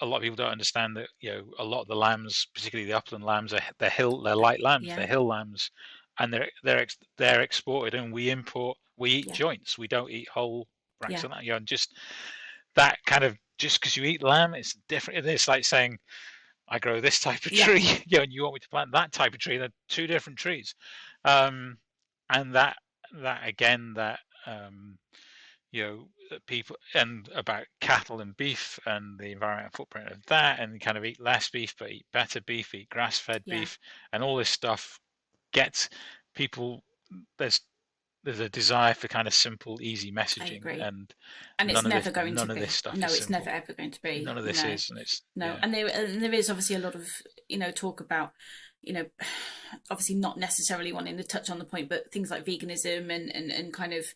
a lot of people don't understand that, you know, a lot of the lambs, particularly the upland lambs, they're light lambs, Yeah. they're hill lambs, and they're exported, and we eat Yeah. joints, we don't eat whole racks Yeah. of lamb. You know, and just that kind of, just because you eat lamb, it's different. It's like saying, I grow this type of Yeah. tree, you know, and you want me to plant that type of tree. They're two different trees. um, and that again, that you know, people, and about cattle and beef and the environmental footprint of that, and kind of eat less beef but eat better beef, eat grass-fed Yeah. beef, and all this stuff gets people. There's a desire for kind of simple, easy I messaging, agree. and And it's never going to none of this be. stuff is No, it's never simple. ever going to be. None of this No. is, and it's, No. yeah. And there is obviously a lot of, talk about, you know, obviously not necessarily wanting to touch on the point, but things like veganism and kind of,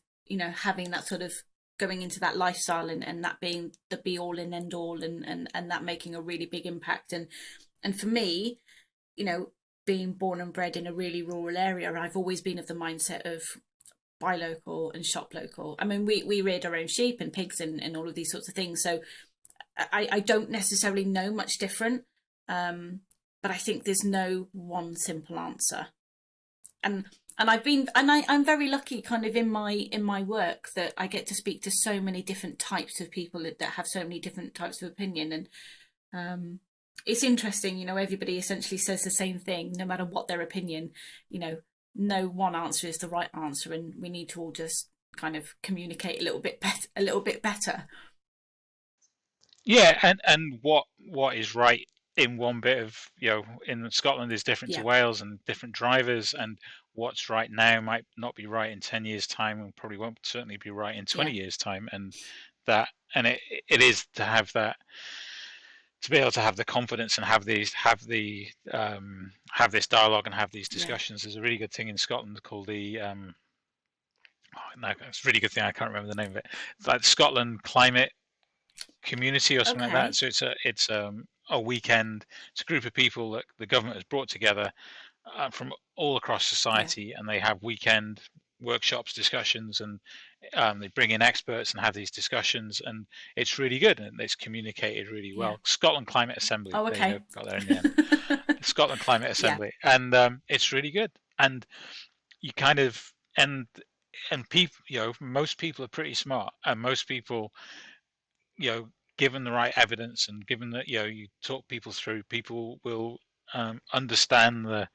having that sort of going into that lifestyle, and that being the be all and end all, and that making a really big impact. And for me, you know, being born and bred in a really rural area, I've always been of the mindset of buy local and shop local. I mean, we reared our own sheep and pigs and all of these sorts of things. So I don't necessarily know much different. But I think there's no one simple answer. And I'm very lucky kind of in my work that I get to speak to so many different types of people that have so many different types of opinion. And it's interesting, everybody essentially says the same thing, no matter what their opinion. No one answer is the right answer, and we need to all just kind of communicate a little bit better. Yeah, and what is right in one bit of, you know, in Scotland is different to Yeah. Wales, and different drivers, and what's right now might not be right in 10 years time, and probably won't certainly be right in 20 Yeah. years time. And that, and it is to have that, to be able to have the confidence, and have this dialogue, and have these Yeah. discussions. There's a really good thing in Scotland called the oh, no, it's a really good thing, I can't remember the name of it. It's like Scotland Climate Community or something like that. Okay. So it's a weekend. It's a group of people that the government has brought together from all across Yeah. society, and they have weekend workshops, discussions, and they bring in experts and have these discussions, and it's really good, and it's communicated really Yeah. well. Scotland Climate Assembly, Oh, there you go, okay. got there in the end. Scotland Climate Yeah. Assembly, and it's really good. And you kind of, and people, you know, most people are pretty smart, and most people, you know, given the right evidence, and given that, you know, you talk people through, people will understand the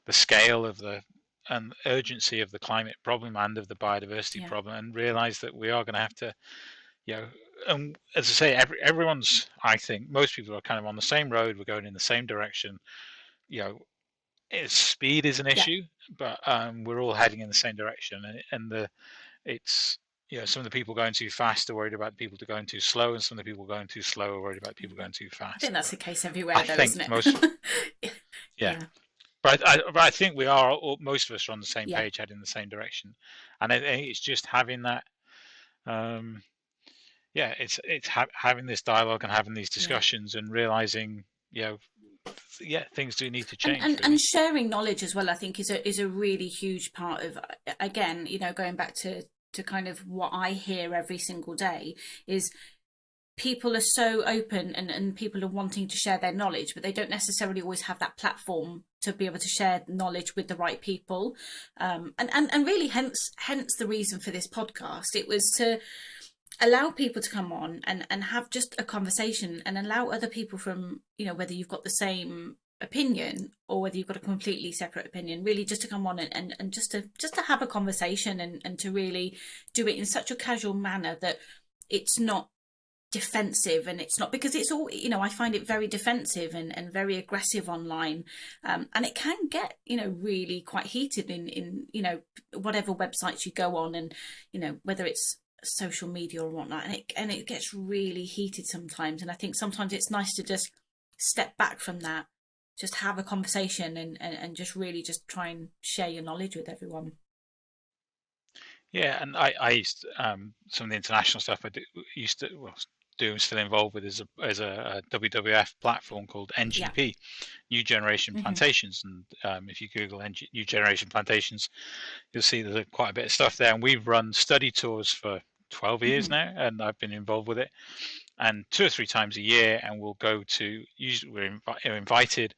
scale of the and urgency of the climate problem and of the biodiversity Yeah. problem, and realize that we are going to have to, you know, and as I say, everyone's, I think most people are kind of on the same road, we're going in the same direction. You know, speed is an Yeah. issue, but we're all heading in the same direction, and it's, some of the people going too fast are worried about people going too slow, and some of the people going too slow are worried about people going too I think fast. that's But the case I everywhere, though, think isn't most, it? yeah, Yeah, but I think we are most of us are on the same yeah, page, heading in the same direction, and I think it's just having that. Um, yeah, it's having this dialogue and having these yeah. discussions and realizing, yeah, things do need to and, change, and and really. sharing knowledge as well, I think, is a really huge part of, again, going back to kind of what I hear every single day is people are so open, and people are wanting to share their knowledge, but they don't necessarily always have that platform to be able to share knowledge with the right people. And really, hence the reason for this podcast. It was to allow people to come on and have just a conversation, and allow other people from, whether you've got the same opinion or whether you've got a completely separate opinion, really just to come on and just to have a conversation, and to really do it in such a casual manner that it's not defensive, and it's not, because it's all, I find it very defensive and very aggressive online, and it can get, really quite heated in whatever websites you go on, and whether it's social media or whatnot, and it gets really heated sometimes. And I think sometimes it's nice to just step back from that, just have a conversation, and just really just try and share your knowledge with everyone. Yeah, and I used some of the international stuff used to well, do still involved with as a WWF platform called Yeah. NGP, New Generation Hmm. Plantations, and if you Google New Generation Plantations, you'll see there's quite a bit of stuff there. And we've run study tours for 12 years Hmm. now, and I've been involved with it. And 2 or 3 times a year, and we'll go to. Usually, we're invited.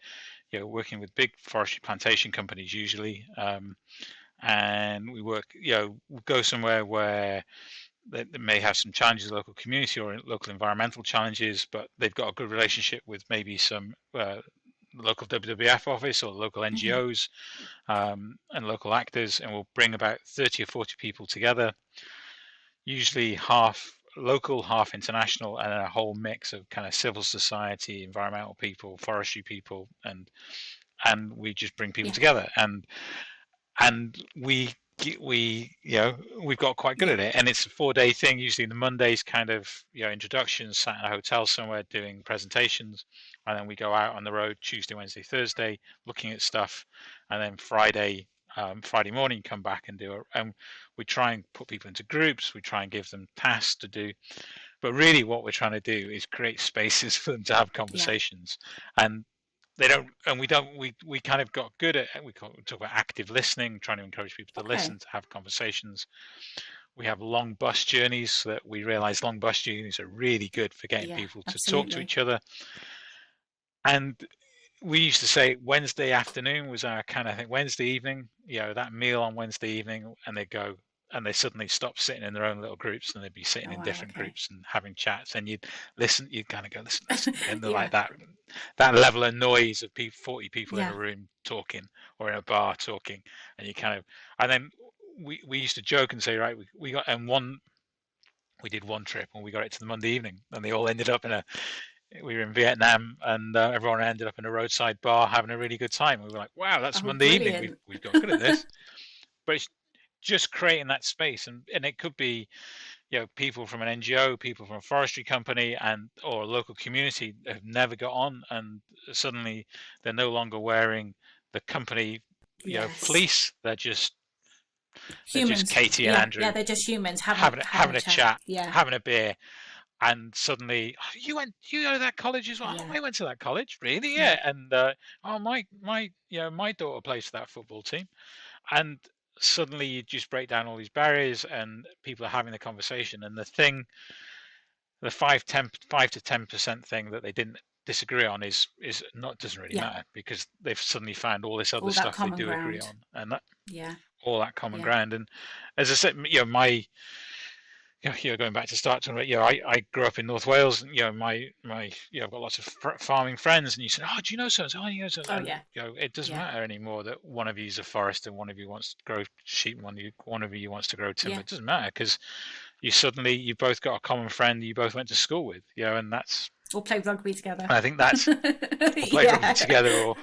Working with big forestry plantation companies usually. And we work, we'll go somewhere where they may have some challenges, local community or local environmental challenges, but they've got a good relationship with maybe some local WWF office or local Hmm. NGOs, and local actors, and we'll bring about 30 or 40 people together, usually half local, half international, and a whole mix of kind of civil society, environmental people, forestry people, and we just bring people Yeah. together, and we've got quite good Yeah. at it. And it's a 4-day thing. Usually the Mondays kind of introductions, sat in a hotel somewhere doing presentations, and then we go out on the road Tuesday, Wednesday, Thursday looking at stuff, and then Friday morning come back and and we try and put people into groups. We try and give them tasks to do, but really what we're trying to do is create spaces for them to have Yeah. conversations. And they don't, and we don't, we kind of got good at, we talk about active listening, trying to encourage people to Okay. listen, to have conversations. We have long bus journeys, so that we realize long bus journeys are really good for getting Yeah, people to talk to absolutely. each other. And we used to say Wednesday afternoon was our kind of thing. Wednesday evening, that meal on Wednesday evening, and they go, and they suddenly stop sitting in their own little groups, and they'd be sitting Oh in wow, different okay. groups and having chats, and you'd listen, you'd kind of go, listen, and they're Yeah. like that level of noise of 40 people in Yeah. a room talking, or in a bar talking, and you kind of, and then we used to joke and say, right, we got, and we did one trip and we got it to the Monday evening, and they all ended up we were in Vietnam, and everyone ended up in a roadside bar having a really good time. We were like, wow, that's Oh, Monday evening. We've brilliant. we've got good at this. But it's just creating that space, and it could be people from an NGO, people from a forestry company, and or a local community that have never got on, and suddenly they're no longer wearing the company Yes. fleece. They're just Humans. Katy and Yeah, yeah, Andrew they're just humans having having a a chat. chat, Yeah. having a beer, and suddenly, "Oh, you go to that college as well? Oh, Yeah. I went to that college, really, Yeah. yeah." And oh, my daughter plays for that football team, and suddenly you just break down all these barriers, and people are having the conversation. And the 5 to 10% thing that they didn't disagree on is not doesn't really Yeah. matter, because they've suddenly found all this other All that stuff they common do agree ground. on, and that Yeah. all that common Yeah. ground. And as I said, my going back to start talking about, I grew up in North Wales, and I've got lots of farming friends, and you said, oh, do you know so? Oh, you know so, Oh and yeah. it doesn't Yeah. matter anymore that one of you is a forester, and one of you wants to grow sheep, and one of you wants to grow timber. Yeah. It doesn't matter, because you both got a common friend you both went to school with, and Or play rugby together. I think that's or play rugby Yeah. together, or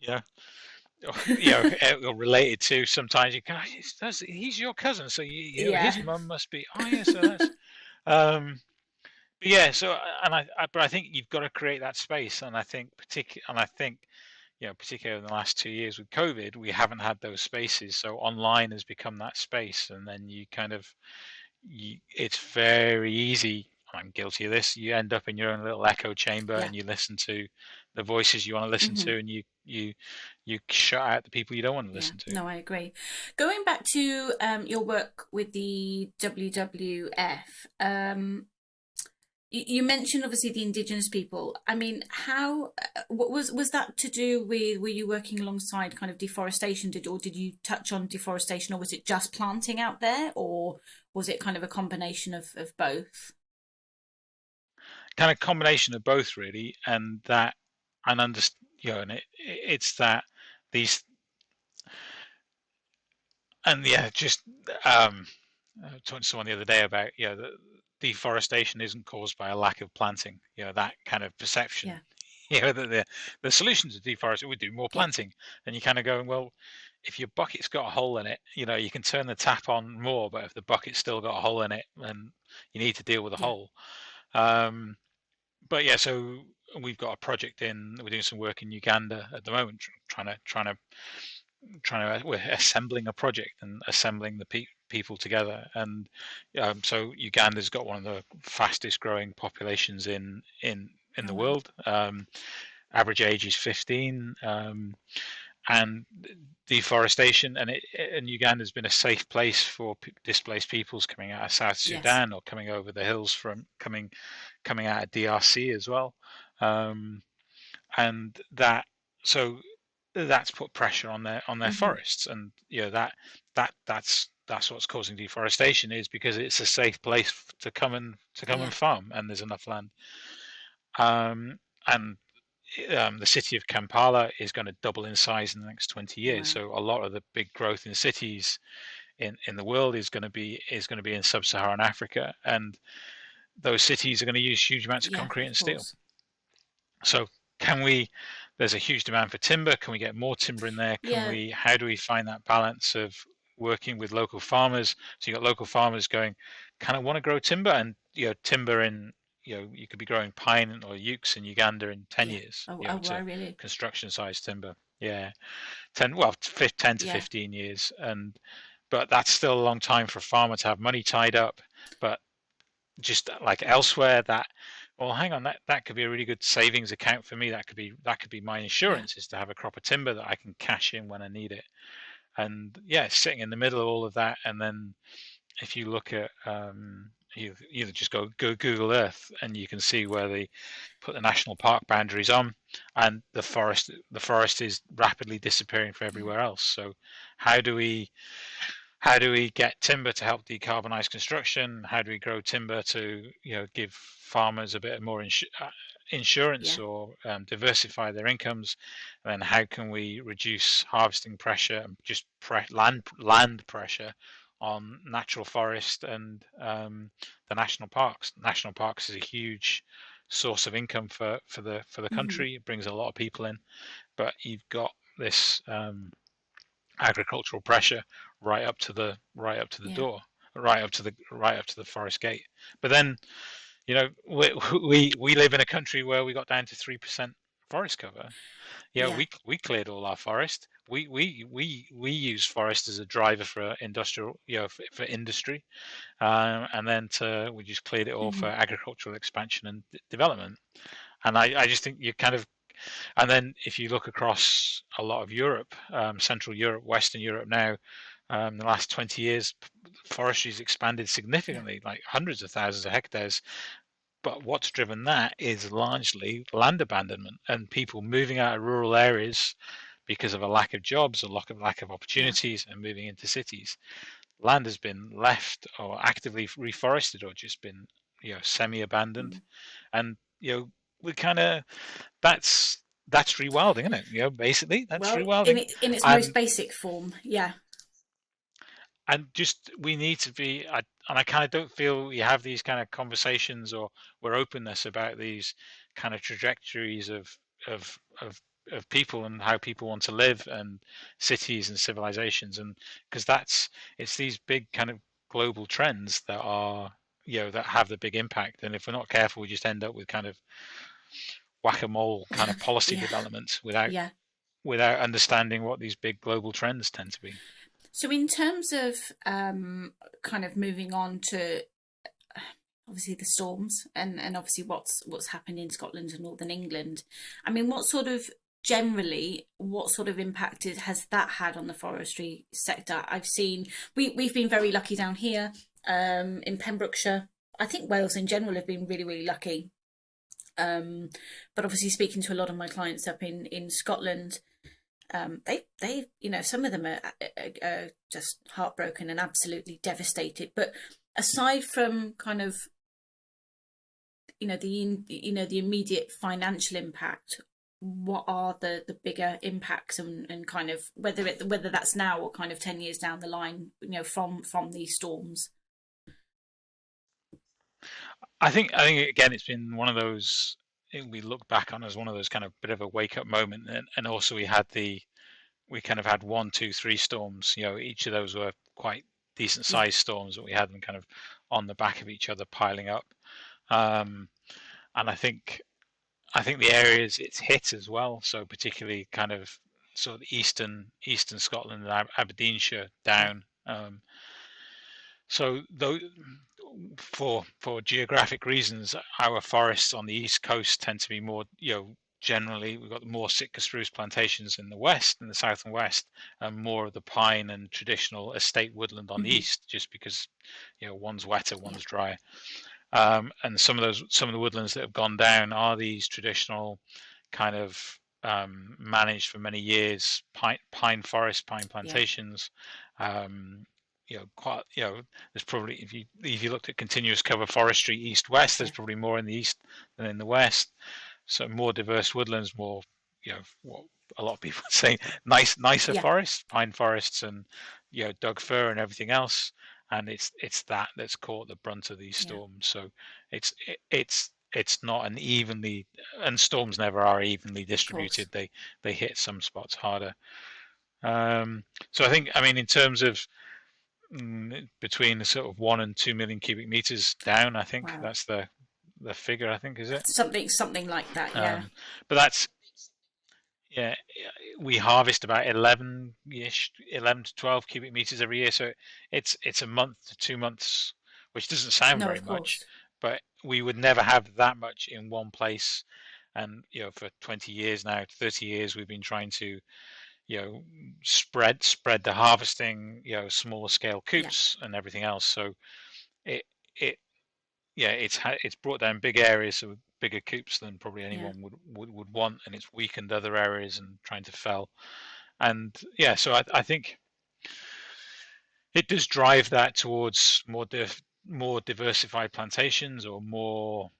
yeah, related to. Sometimes you go, he's your cousin, so Yeah. his mum must be. Oh yeah, so that's um, yeah. So but I think you've got to create that space, and I think particularly in the last 2 years with COVID, we haven't had those spaces. So online has become that space, and then you kind of it's very easy. I'm guilty of this. You end up in your own little echo chamber, Yeah. and you listen to the voices you want to listen Hmm. to, and you shut out the people you don't want to Yeah, listen to. no, I agree. Going back to your work with the WWF, you mentioned obviously the indigenous people. I mean, how what was that to do with? Were you working alongside kind of deforestation? Or did you touch on deforestation, or was it just planting out there, or was it kind of a combination of both? Kind of combination of both, really, and that and understand, and it's that these and yeah, just I was talking to someone the other day about that deforestation isn't caused by a lack of planting. That kind of perception. Yeah, That the solution to deforestation we do more yeah, planting, and you kind of going, well, if your bucket's got a hole in it, you can turn the tap on more, but if the bucket's still got a hole in it, then you need to deal with the yeah. hole. Um, but yeah, so we've got a project we're doing some work in Uganda at the moment, we're assembling a project and assembling the people together. And so Uganda's got one of the fastest growing populations in Oh the wow. world. Average age is 15. And deforestation, and Uganda's been a safe place for displaced peoples coming out of South Yes. Sudan, or coming over the hills from coming out of DRC as well. um, and so that's put pressure on their Hmm. forests. And that's what's causing deforestation, is because it's a safe place to come Yeah. and farm, and there's enough land. And the city of Kampala is going to double in size in the next 20 years. Wow. So a lot of the big growth in cities in the world is going to be in sub-Saharan Africa, and those cities are going to use huge amounts of Yeah, concrete of and steel. course. So can we? There's a huge demand for timber. Can we get more timber in there? Yeah. How do we find that balance of working with local farmers? So you got local farmers going, kind of want to grow timber, and timber in you could be growing pine or ukes in Uganda in 10 Yeah. years. Oh, oh, wow, To really? construction size timber. Yeah, 10 to Yeah. 15 years, but that's still a long time for a farmer to have money tied up. But just like elsewhere, well, hang on, that could be a really good savings account for me. That could be my Yeah. insurance, is to have a crop of timber that I can cash in when I need it. And yeah, sitting in the middle of all of that. And then if you look at you either just go Google Earth, and you can see where they put the national park boundaries on, and the forest is rapidly disappearing from Yeah. everywhere else. So how do we how do we get timber to help decarbonize construction? How do we grow timber to give farmers a bit more insurance, Yeah. or diversify their incomes? And then how can we reduce harvesting pressure, and just land pressure on natural forest and the national parks? National parks is a huge source of income for the Hmm. country. It brings a lot of people in, but you've got this agricultural pressure right up to the Yeah. door, right up to the forest gate. But then we live in a country where we got down to 3% forest cover. Yeah. We cleared all our forest. We use forest as a driver for industrial, for industry, and then we just cleared it all for Hmm. agricultural expansion and development. And I just think you kind of and then if you look across a lot of Europe, Central Europe, Western Europe now, the last 20 years, forestry's expanded Yeah. significantly, like hundreds of thousands of hectares. But what's driven that is largely land abandonment and people moving out of rural areas because of a lack of jobs, a lack of Yeah. opportunities, and moving into cities. Land has been left or actively reforested, or just been semi-abandoned. Mm. And we kind of that's that's rewilding, isn't it? Basically that's Well, in rewilding. its most and basic form, yeah. and just we need to be and I kind of don't feel we have these kind of conversations, or we're openness about these kind of trajectories of of people and how people want to live, and cities and civilizations, and because it's these big kind of global trends that are, that have the big impact, and if we're not careful, we just end up with kind of whack-a-mole kind of policy Yeah, development without yeah. understanding what these big global trends tend to be. So in terms of kind of moving on to obviously the storms and obviously what's happened in Scotland and Northern England. I mean, what sort of impact has that had on the forestry sector? I've seen we've been very lucky down here in Pembrokeshire. I think Wales in general have been really, really lucky. But obviously speaking to a lot of my clients up in Scotland, they some of them are just heartbroken and absolutely devastated. But aside from kind of the immediate financial impact, what are the bigger impacts, and kind of whether that's now or kind of 10 years down the line, from these storms? I think again, it's been one of those we look back on as one of those kind of bit of a wake up moment, and also we kind of had one, two, three storms. Each of those were quite decent Yeah, sized storms, but we had them kind of on the back of each other piling up. And I think the areas it's hit as well, so particularly kind of sort of eastern Scotland and Aberdeenshire yeah, down. So though, for geographic reasons, our forests on the east coast tend to be more, generally we've got more Sitka spruce plantations in the west, in the south and west, and more of the pine and traditional estate woodland on the hmm, east, just because one's wetter, yeah, one's drier. And some of the woodlands that have gone down are these traditional kind of managed for many years pine forest, pine yeah, plantations. Quite, there's probably, if you looked at continuous cover forestry east west, there's yeah, probably more in the east than in the west. So more diverse woodlands, more, what a lot of people say, nicer yeah, forests, pine forests, and Doug fir and everything else. And it's that that's caught the brunt of these yeah, storms. So it's it's not an evenly, and storms never are evenly of course. distributed. They hit some spots harder. So I mean, in terms of between the sort of 1 and 2 million cubic meters down, I think Wow. that's the figure. I think is it. Something like that, yeah. But that's, yeah, we harvest about 11-ish, 11 to 12 cubic meters every year. So it's a month to 2 months, which doesn't sound No, very of much, course. but we would never have that much in one place. And for 20 years now, 30 years, we've been trying to spread the harvesting, smaller scale Yeah, coops and everything else. So it it yeah, it's brought down big areas of bigger coops than probably yeah, anyone would want, and it's weakened other areas and trying to fell. And yeah, so I think it does drive that towards more diversified plantations, or more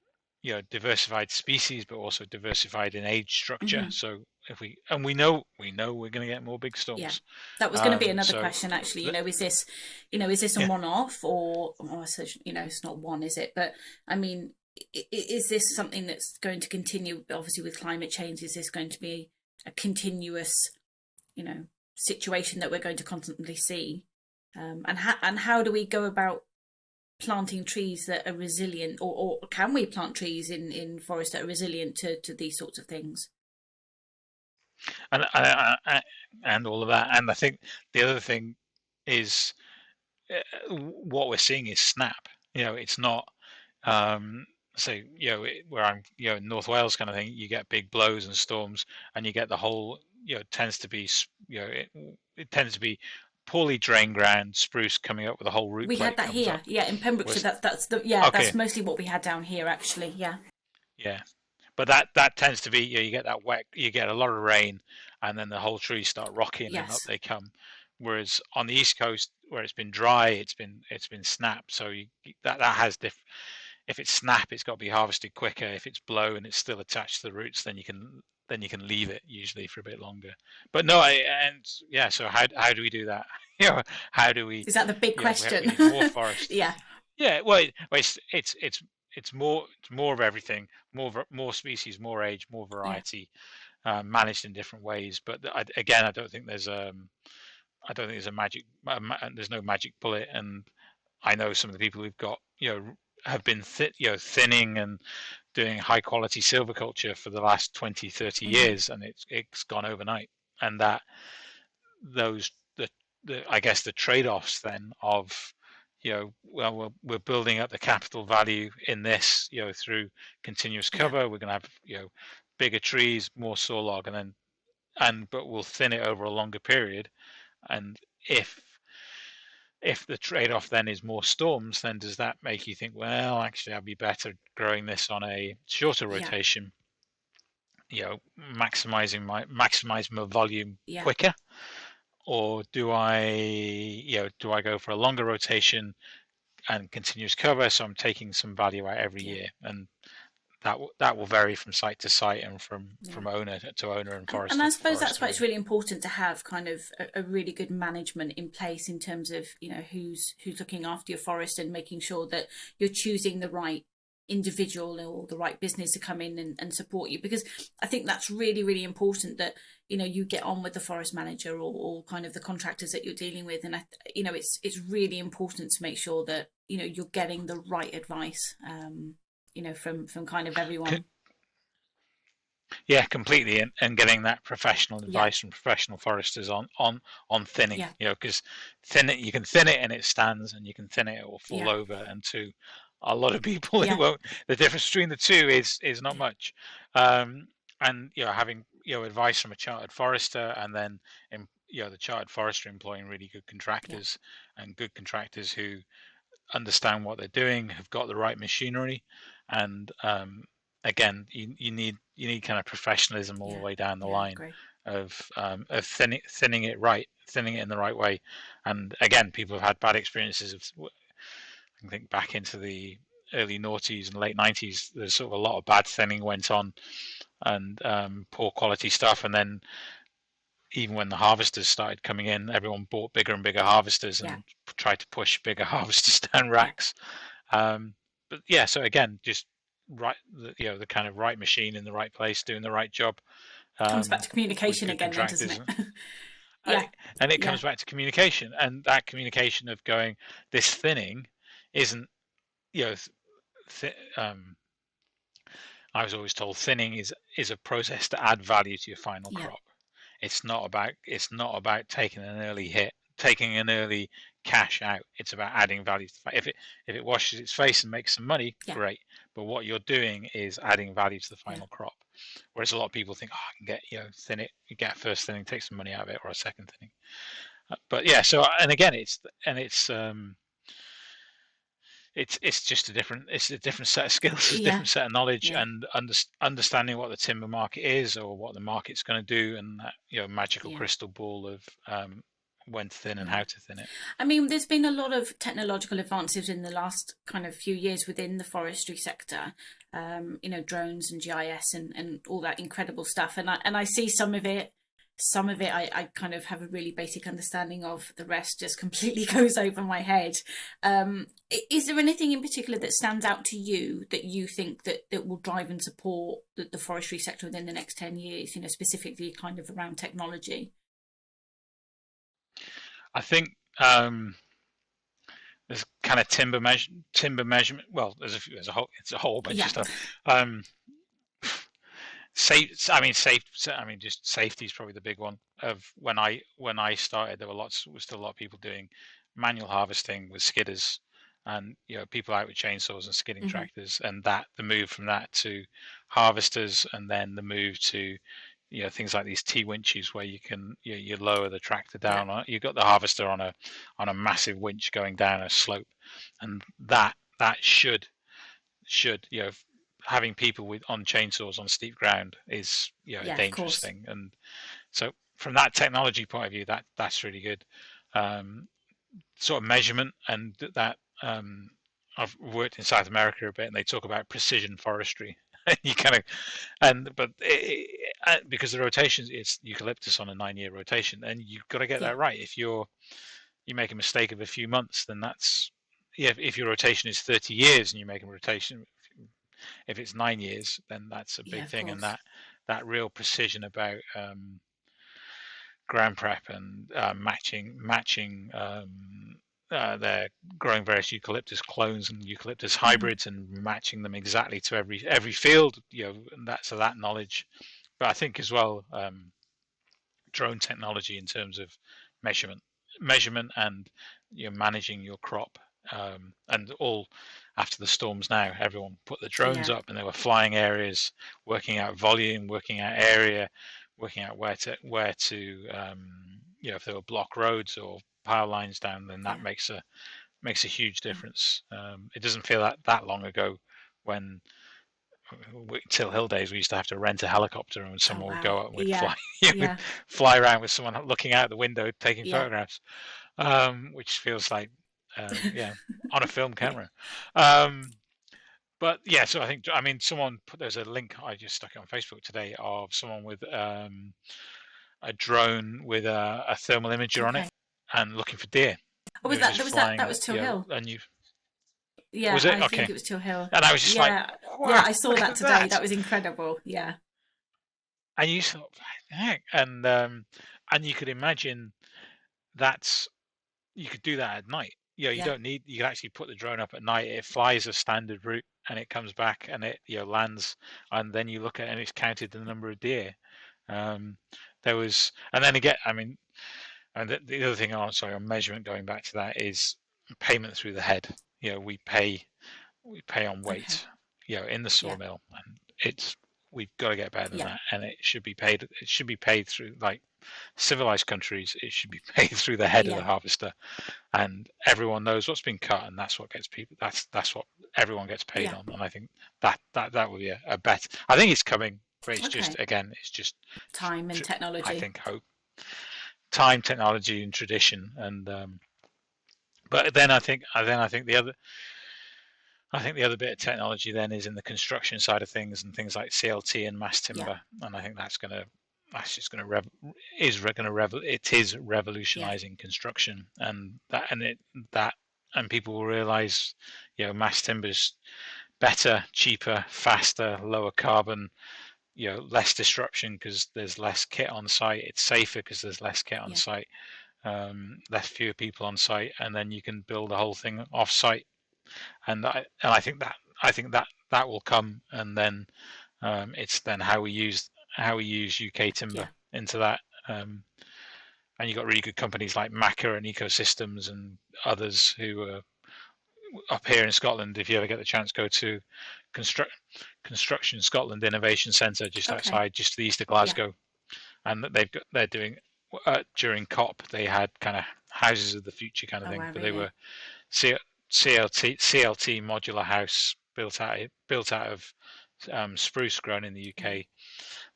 diversified species, but also diversified in age structure. hmm, So if we know we're going to get more big yeah. storms. That was going to be another So question, actually. th- Is this a yeah, one-off, or I suppose, it's not one, is it? But I mean, is this something that's going to continue? Obviously, with climate change, is this going to be a continuous, you know, situation that we're going to constantly see? And how do we go about planting trees that are resilient, or can we plant trees in forests that are resilient to these sorts of things? and all of that. And I think the other thing is, what we're seeing is snap. It's not, um, say, where I'm, in North Wales kind of thing. You get big blows and storms, and you get the whole, it tends to be, it tends to be poorly drained ground, spruce coming up with a whole root We had plate that comes here, up. yeah, in Pembrokeshire. Whereas, That's okay, mostly what we had down here, actually. Yeah. yeah, but that tends to be, you get that wet, you get a lot of rain, and then the whole trees start rocking and up Yes. they come. Whereas on the east coast, where it's been dry, it's been snap. So that has if it's snap, it's got to be harvested quicker. If it's blow and it's still attached to the roots, then you can leave it usually for a bit longer. But no, and yeah, so how do we do that? How do we? Is that the big We question? need more forest. Yeah. Yeah, well, it's more of everything, more species, more age, more Yeah. variety. managed in different ways. But again, I don't think there's a magic. There's no magic bullet, and I know some of the people who've got have been thinning and doing high quality silviculture for the last 20, 30 Mm. years, and it's gone overnight. And that those the I guess the trade-offs then of well, we're building up the capital value in this through continuous Yeah, cover. We're going to have bigger trees, more sawlog, but we'll thin it over a longer period. And if the trade-off then is more storms, then does that make you think, well, actually, I'd be better growing this on a shorter yeah, rotation, maximize my volume yeah, quicker, or do I go for a longer rotation and continuous cover, so I'm taking some value out every yeah, year? And that will vary from site to site and yeah. from owner to owner and And forester I to suppose that's forester, why it's really. really important to have kind of a really good management in place in terms of who's looking after your forest and making sure that you're choosing the right individual or the right business to come in and support you, because I think that's really really important that you get on with the forest manager or kind of the contractors that you're dealing with, and it's really important to make sure that you're getting the right advice from kind of everyone. Yeah, completely, and getting that professional Yeah, advice from professional foresters on thinning, yeah, because thin it, you can thin it and it stands, and you can thin it, it will fall yeah, over. And to a lot of people, it yeah, won't. The difference between the two is not yeah, much. And having advice from a chartered forester, and then the chartered forester employing really good yeah, contractors, and good contractors who understand what they're doing, have got the right machinery, and again, you need kind of professionalism all the yeah, way down the yeah, I line agree. of thinning it right, thinning it in the right way. And again, people have had bad experiences I think back into the early noughties and late 90s. There's sort of a lot of bad thinning went on, and poor quality stuff. And then even when the harvesters started coming in, everyone bought bigger and bigger harvesters Yeah, and tried to push bigger harvesters down yeah. racks. But yeah, so again, just the kind of right machine in the right place, doing the right job, Comes back to with communication good again then, doesn't contractors. it? And Yeah, it yeah, comes back to communication, and that communication of going, this thinning isn't, you know, th- um, I was always told thinning is a process to add value to your final yeah, crop. It's not about taking an early hit, taking an early cash out. It's about adding value. If it washes its face and makes some money, yeah, great. But what you're doing is adding value to the yeah, final crop. Whereas a lot of people think, oh, I can get thin it, you get a first thinning, take some money out of it, or a second thinning. But yeah, so and again, it's just a different set of skills, a yeah, different set of knowledge, yeah, and understanding what the timber market is or what the market's going to do, and that magical yeah, crystal ball of when to thin and yeah. how to thin it. I mean, there's been a lot of technological advances in the last kind of few years within the forestry sector. Drones and GIS and all that incredible stuff. And I see some of it. Some of it I kind of have a really basic understanding of. The rest just completely goes over my head. Is there anything in particular that stands out to you that you think that will drive and support the forestry sector within the next 10 years, specifically kind of around technology? I think there's kind of timber measurement. Well, there's a whole bunch of Yeah, stuff. Um, safe. I mean, safe. I mean, just safety is probably the big one. Of when I started, there was still a lot of people doing manual harvesting with skidders, and people out with chainsaws and skidding hmm, tractors, and the move from that to harvesters, and then the move to things like these T winches where you lower the tractor yeah, down. You've got the harvester on a massive winch going down a slope, and that should having people on chainsaws on steep ground is a yeah, of dangerous course, thing. And so from that technology point of view, that's really good. um, Sort of measurement, and that I've worked in South America a bit, and they talk about precision forestry. You kind of but because the rotations, it's eucalyptus on a 9-year rotation, and you've got to get yeah, that right. If you make a mistake of a few months, then that's, yeah. If your rotation is 30 years and you make a rotation, if it's 9 years, then that's a yeah, big of thing, and course. that real precision about ground prep and matching they're growing various eucalyptus clones and eucalyptus hybrids and matching them exactly to every field, and that knowledge. But I think as well, drone technology in terms of measurement and managing your crop, and all after the storms now, everyone put the drones Yeah. up and they were flying areas, working out volume, working out area, working out where to if there were block roads or power lines down, then that Yeah. makes a huge difference. It doesn't feel that long ago when Till Hill days we used to have to rent a helicopter and Oh someone would wow. go up and we'd Yeah. fly we'd Yeah. fly around with someone looking out the window taking Yeah. photographs, which feels like yeah, on a film camera. Um, but yeah, so I mean someone there's a link I just stuck it on Facebook today of someone with a drone with a thermal imager on it Okay. and looking for deer. Oh, It was just that flying, was Till Hill. and you Yeah, was it I think okay? it was Till Hill. And I was just like, Yeah. Yeah, wow, I saw look that at today. that! That was incredible. Yeah. And you thought, heck, and you could imagine that's you could do that at night. You Yeah. don't need you can actually put the drone up at night. It flies a standard route and it comes back and it lands, and then you look at it and it's counted the number of deer. Um, there was, and then again, I mean, and the other thing, oh, sorry, on measurement, going back to that, is payment through the head. We pay on Okay. weight, in the Yeah. sawmill, and it's we've got to get better than Yeah. that, and it should be paid. It should be paid through, like civilized countries. It should be paid through the head of the Yeah. harvester, and everyone knows what's been cut, and that's what gets people. That's what everyone gets paid Yeah. on, and I think that would be a bet. I think it's coming, but it's just Okay. again, it's just Time and I technology. think hope, time, technology, and tradition, and but then I think the other bit of technology then is in the construction side of things and things like CLT and mass Yeah. timber, and I think that's just going to it is Yeah. revolutionizing construction, and people will realize, mass timber's better, cheaper, faster, lower carbon, less disruption because there's less kit on site. It's safer because there's less kit on Yeah. site, fewer people on site, and then you can build the whole thing off site. And I think that will come, and then it's then how we use UK timber Yeah. into that. And you've got really good companies like Maca and Ecosystems and others who are up here in Scotland. If you ever get the chance, go to Construction Scotland Innovation Centre just Okay. outside, just to the east of Yeah. Glasgow, and they're doing during COP they had kind of houses of the future kind of Oh thing, wow, but they really? were CLT modular house built out of spruce grown in the UK.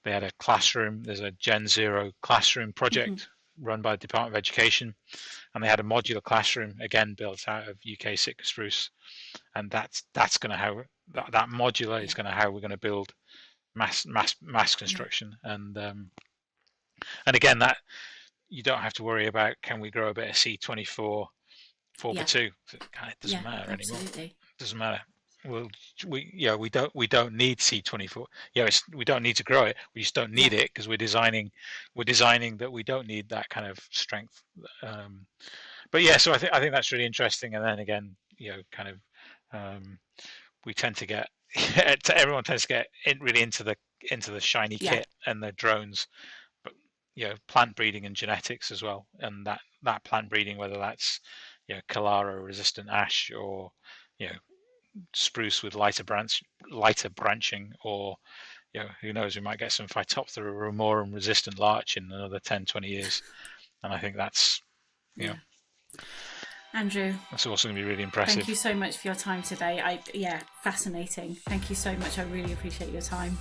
They had a classroom. There's a Gen Zero classroom project run by the Department of Education, and they had a modular classroom again built out of UK sitka spruce. And that's going to how that modular is Yeah. going to how we're going to build mass Yeah. construction. And again, that you don't have to worry about can we grow a bit of C24 Yeah. 4x2. It doesn't Yeah. matter anymore. Absolutely. It doesn't matter. Well, we don't need C24. We don't need to grow it. We just don't need Yeah. it because we're designing that we don't need that kind of strength. But yeah, so I think that's really interesting. And then again, kind of we tend to get everyone tends to get really into the shiny Yeah. kit and the drones, but plant breeding and genetics as well, and that plant breeding, whether that's Kalara resistant ash or spruce with lighter branching, or who knows, we might get some Phytophthora rumorum resistant larch in another 10-20 years, and I think that's Yeah. Andrew, that's also going to be really thank impressive. you so much for your time today. Fascinating. Thank you so much. I really appreciate your time.